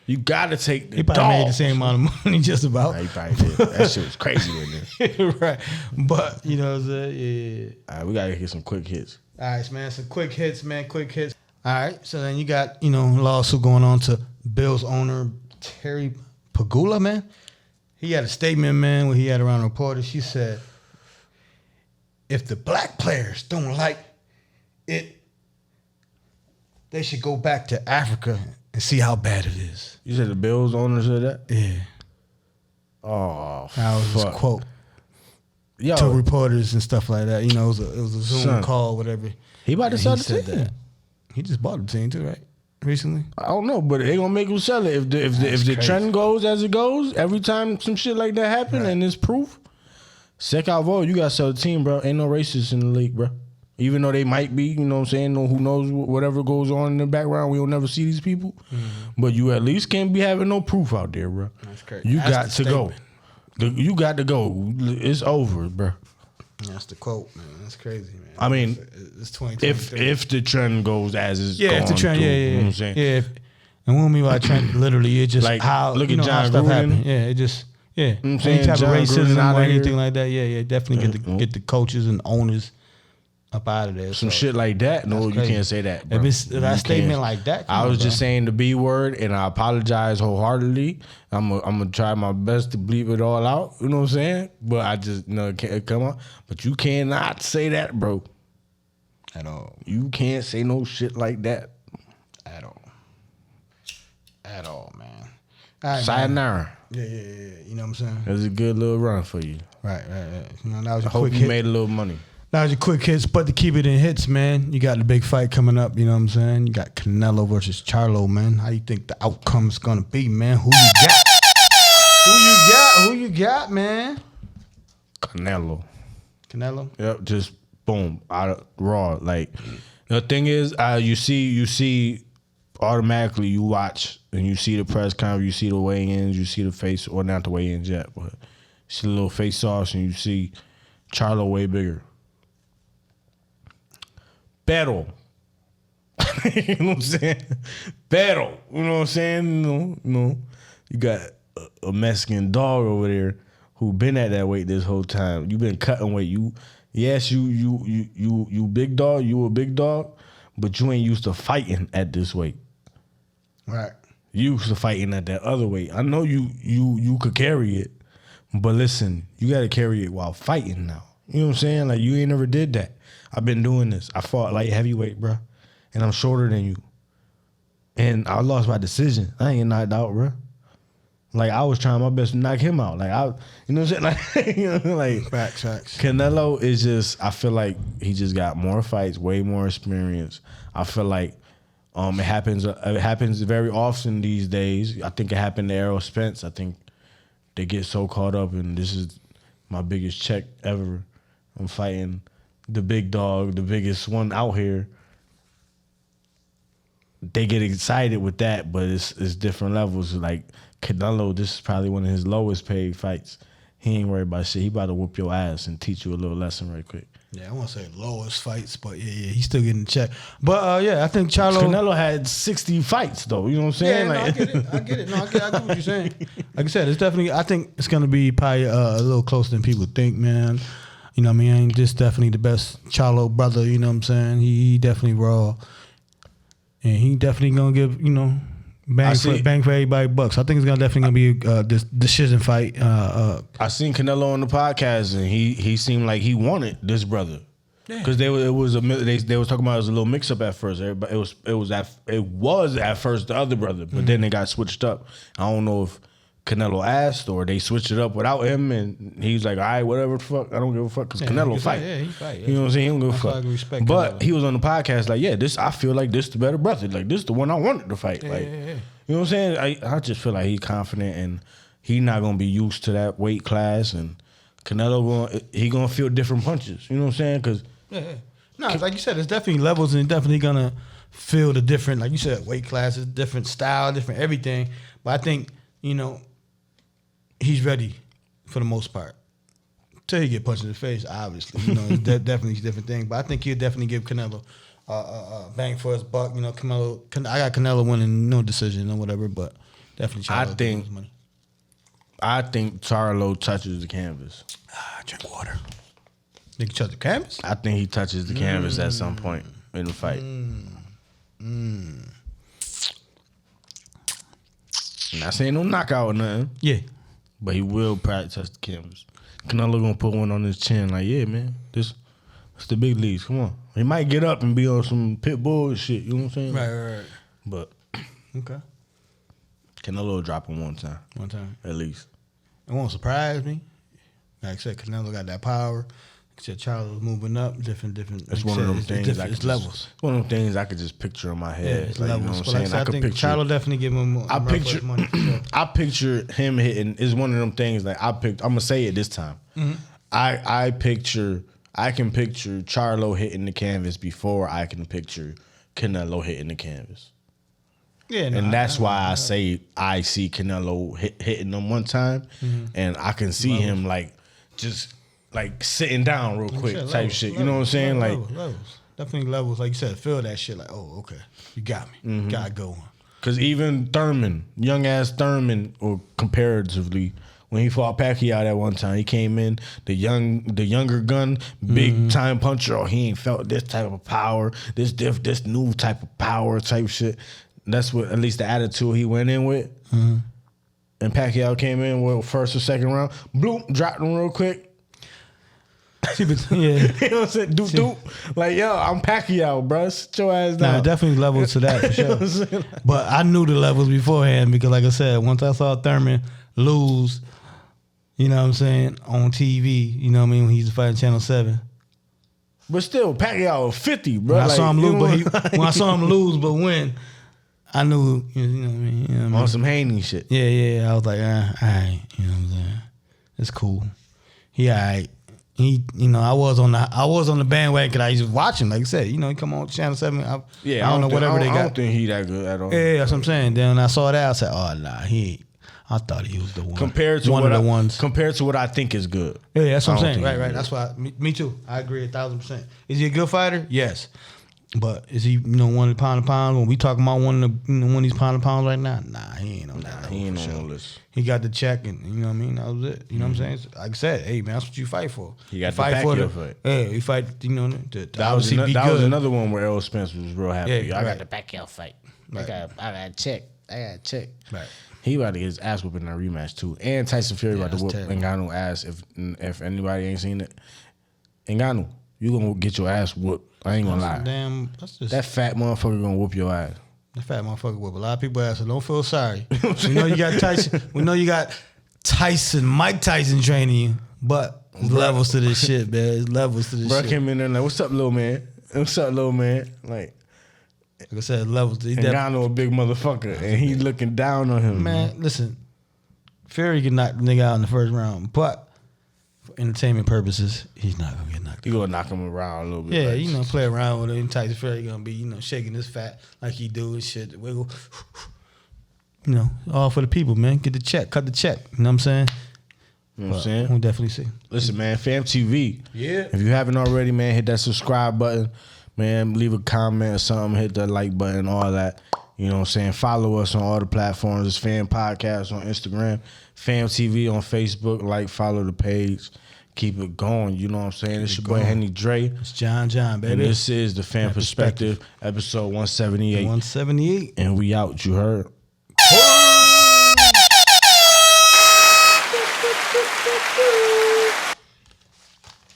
You gotta take the He probably made the same amount of money just about. Nah, he probably did. That shit was crazy in there. Right. But, you know what I'm saying? Yeah. All right, we gotta get some quick hits. All right, man. Some quick hits, man. Quick hits. All right. So then you got, lawsuit going on to Bills owner Terry Pagula, man. He had a statement, man, where he had around reporters. She said, if the black players don't like it, they should go back to Africa and see how bad it is. You said the Bills owner said that? Yeah. Oh, that was his quote. Yo, to reporters and stuff like that. It was a Zoom call, whatever. He about to sell the team. That. He just bought the team too, right? Recently? I don't know, but they gonna make him sell it. If the trend goes as it goes, every time some shit like that happen and it's proof, sec out vote, you gotta sell the team, bro. Ain't no racists in the league, bro. Even though they might be, you know what I'm saying? Who knows whatever goes on in the background, we will never see these people. But you at least can't be having no proof out there, bro. That's crazy. You got to go. You got to go. It's over, bro. That's the quote, man. That's crazy, man. I mean, it's 2023. If the trend goes as it's going if the trend, through, yeah. You know what I'm saying? Yeah. And when we by trend, literally, it just like, how look at John how stuff Gruden. happened. Yeah, it just Yeah, I'm any saying? type of John Gruden racism outta or here. anything like that. Yeah, definitely get the coaches and owners up out of there. Some so. shit like that. No, you crazy. can't say that, bro. If it's You that statement can't. like that, I was just saying the B word, and I apologize wholeheartedly. I'm gonna try my best to bleep it all out. You know what I'm saying? But I just it can't come on. But you cannot say that, bro. At all. You can't say no shit like that At all. At all, man. All right, Sayonara. Yeah. You know what I'm saying? It was a good little run for you. Right. You know, that was I a hope quick you hit. made a little money. That was your quick hits, but to keep it in hits, man, you got the big fight coming up, you know what I'm saying? You got Canelo versus Charlo, man. How you think the outcome's gonna be, man? Who you got? Who you got, man? Canelo. Canelo? Just boom, out of raw. Like the thing is, you see automatically you watch and you see the press conference, you see the weigh-ins, you see the face, or not the weigh-ins yet, but you see the little face-offs and you see Charlo way bigger. Pero. You know what I'm saying? Pero. You know what I'm saying? No. You got a Mexican dog over there who been at that weight this whole time. You been cutting weight. You big dog. You a big dog, but you ain't used to fighting at this weight. Right. You used to fighting at that other weight. I know you could carry it, but listen, you got to carry it while fighting now. You know what I'm saying? Like you ain't never did that. I've been doing this. I fought light heavyweight, bro, and I'm shorter than you. And I lost by decision. I ain't knocked out, bro. Like I was trying my best to knock him out. Like you know what I'm saying? Like, you know, like Facts. Canelo is just. I feel like he just got more fights, way more experience. I feel like it happens very often these days. I think it happened to Errol Spence. I think they get so caught up in this is my biggest check ever. I'm fighting the big dog, the biggest one out here. They get excited with that, but it's different levels. Like Canelo, this is probably one of his lowest paid fights. He ain't worried about shit. He about to whoop your ass and teach you a little lesson right quick. Yeah, I won't say lowest fights, but yeah, he's still getting checked. But yeah, I think Canelo had 60 fights though. You know what I'm saying? Yeah, like, I get it. I get what you're saying. Like I said, it's definitely. I think it's gonna be probably a little closer than people think, man. You know what I mean? Just definitely the best Charlo brother. You know what I'm saying? He definitely raw, and he definitely gonna give bang for everybody bucks. I think it's definitely gonna be this decision fight. I seen Canelo on the podcast, and he seemed like he wanted this brother. Because they was talking about it was a little mix up at first. Everybody, it was at first the other brother, but then they got switched up. I don't know if Canelo asked or they switched it up without him, and he's like, all right, whatever the fuck, I don't give a fuck, because Canelo fight. Yeah, he fight. Yeah. You know what I'm saying? He don't give a fuck. I respect but Canelo. he was on the podcast like, yeah, I feel like this the better brother. Like this the one I wanted to fight. Like, you know what I'm saying? I just feel like he's confident and he not gonna be used to that weight class, and Canelo gonna feel different punches. You know what I'm saying? Because no, like you said, it's definitely levels, and it's definitely gonna feel the different, like you said, weight classes, different style, different everything. But I think he's ready for the most part. Till he get punched in the face, obviously, it's definitely a different thing. But I think he'll definitely give Canelo bang for his buck. Canelo. I got Canelo winning, no decision or whatever, but definitely. Charlo I think Charlo touches the canvas. Drink water. They can touch the canvas? I think he touches the canvas at some point in the fight. Not saying no knockout or nothing. Yeah. But he will probably touch the canvas. Canelo gonna put one on his chin like, yeah, man, it's the big leagues. Come on. He might get up and be on some pit bull shit, you know what I'm saying? Right. But Okay. Canelo drop him one time. One time. At least. It won't surprise me. Like I said, Canelo got that power. Like I said, Charlo's moving up, different. It's one of them things. It's levels. It's one of them things I could just picture in my head. It's like, levels. You know what But I'm like saying? I think Charlo definitely give him more. Money. I picture him hitting. Is one of them things like I'm gonna say it this time. Mm-hmm. I can picture Charlo hitting the canvas before I can picture Canelo hitting the canvas. Yeah, and that's why I say I see Canelo hitting them one time, and I can see him like just like sitting down real quick type levels, shit. You know what I'm saying? Levels. Definitely levels. Like you said, feel that shit. Like, oh, okay, you got me. Gotta go on. Because even Thurman, young ass Thurman, or comparatively, when he fought Pacquiao that one time. He came in, the younger gun, big time puncher. Oh, he ain't felt this type of power, this new type of power type shit. That's what, at least the attitude he went in with. Mm-hmm. And Pacquiao came in with first or second round, bloop, dropped him real quick. Yeah. You know what I'm saying? Doop. Like, yo, I'm Pacquiao, bro. Sit your ass down. Nah, definitely levels to that for sure. You know what I'm saying? But I knew the levels beforehand because, like I said, once I saw Thurman lose, you know what I'm saying, on TV, you know what I mean, when he used to fight on Channel 7. But still, Pacquiao was 50, bro. When I saw him lose, but when I saw him lose but win, I knew, you know what I mean? You know what I mean? On some Haney shit. Yeah. I was like, all right, you know what I'm saying? It's cool. He all right. He, you know, I was on the bandwagon because I used to watch him. Like I said, you know, he come on Channel 7. I don't know whatever they got. I don't think he that good at all. Yeah, that's what I'm saying. Then when I saw that, I said, oh, nah, he ain't. I thought he was the one. Compared to what I think is good. Yeah, that's what I'm saying. Right. That's why. Me too. I agree 1,000%. Is he a good fighter? Yes. But is he, you know, one of the pound of pounds? When we talking about one of these pound of pounds right now, nah, he ain't on that. He ain't on the list. He got the check, and you know what I mean. That was it. You know what I'm saying? Like I said, hey man, that's what you fight for. He got you fight the Pacquiao fight. Yeah, you fight. You know, that was another one where Errol Spence was real happy. Yeah, I got the Pacquiao fight. Right. I got a check. Right. He about to get his ass whooped in that rematch too. And Tyson Fury about to whoop Ngannou ass if anybody ain't seen it. Ngannou, you gonna get your ass whooped. I ain't gonna lie. That fat motherfucker gonna whoop your ass. That fat motherfucker whoop a lot of people ass, so don't feel sorry. We know you got Tyson. We know you got Mike Tyson training you, but there's levels to this shit, man. There's levels to this shit. Bro came in there like, what's up, little man? Like I said, levels. Ngannou a big motherfucker, and he looking down on him. Man, listen, Fury can knock the nigga out in the first round, but for entertainment purposes, he's not gonna get knocked out. You gonna knock him around a little bit. Yeah, you know, play around with him. Tyson Fury gonna be, you know, shaking his fat like he do and shit. Wiggle. You know, all for the people, man. Get the check, cut the check. You know what I'm saying? You know what I'm saying? We'll definitely see. Listen, man, PhamTV. Yeah. If you haven't already, man, hit that subscribe button. Man, leave a comment or something. Hit that like button, all that. You know what I'm saying? Follow us on all the platforms. It's Pham Podcast on Instagram. PhamTV on Facebook. Follow the page. Keep it going. You know what I'm saying? It's your boy Henny Dre. It's John, baby. And this is the Pham Perspective, episode 178. 178. And we out. You heard?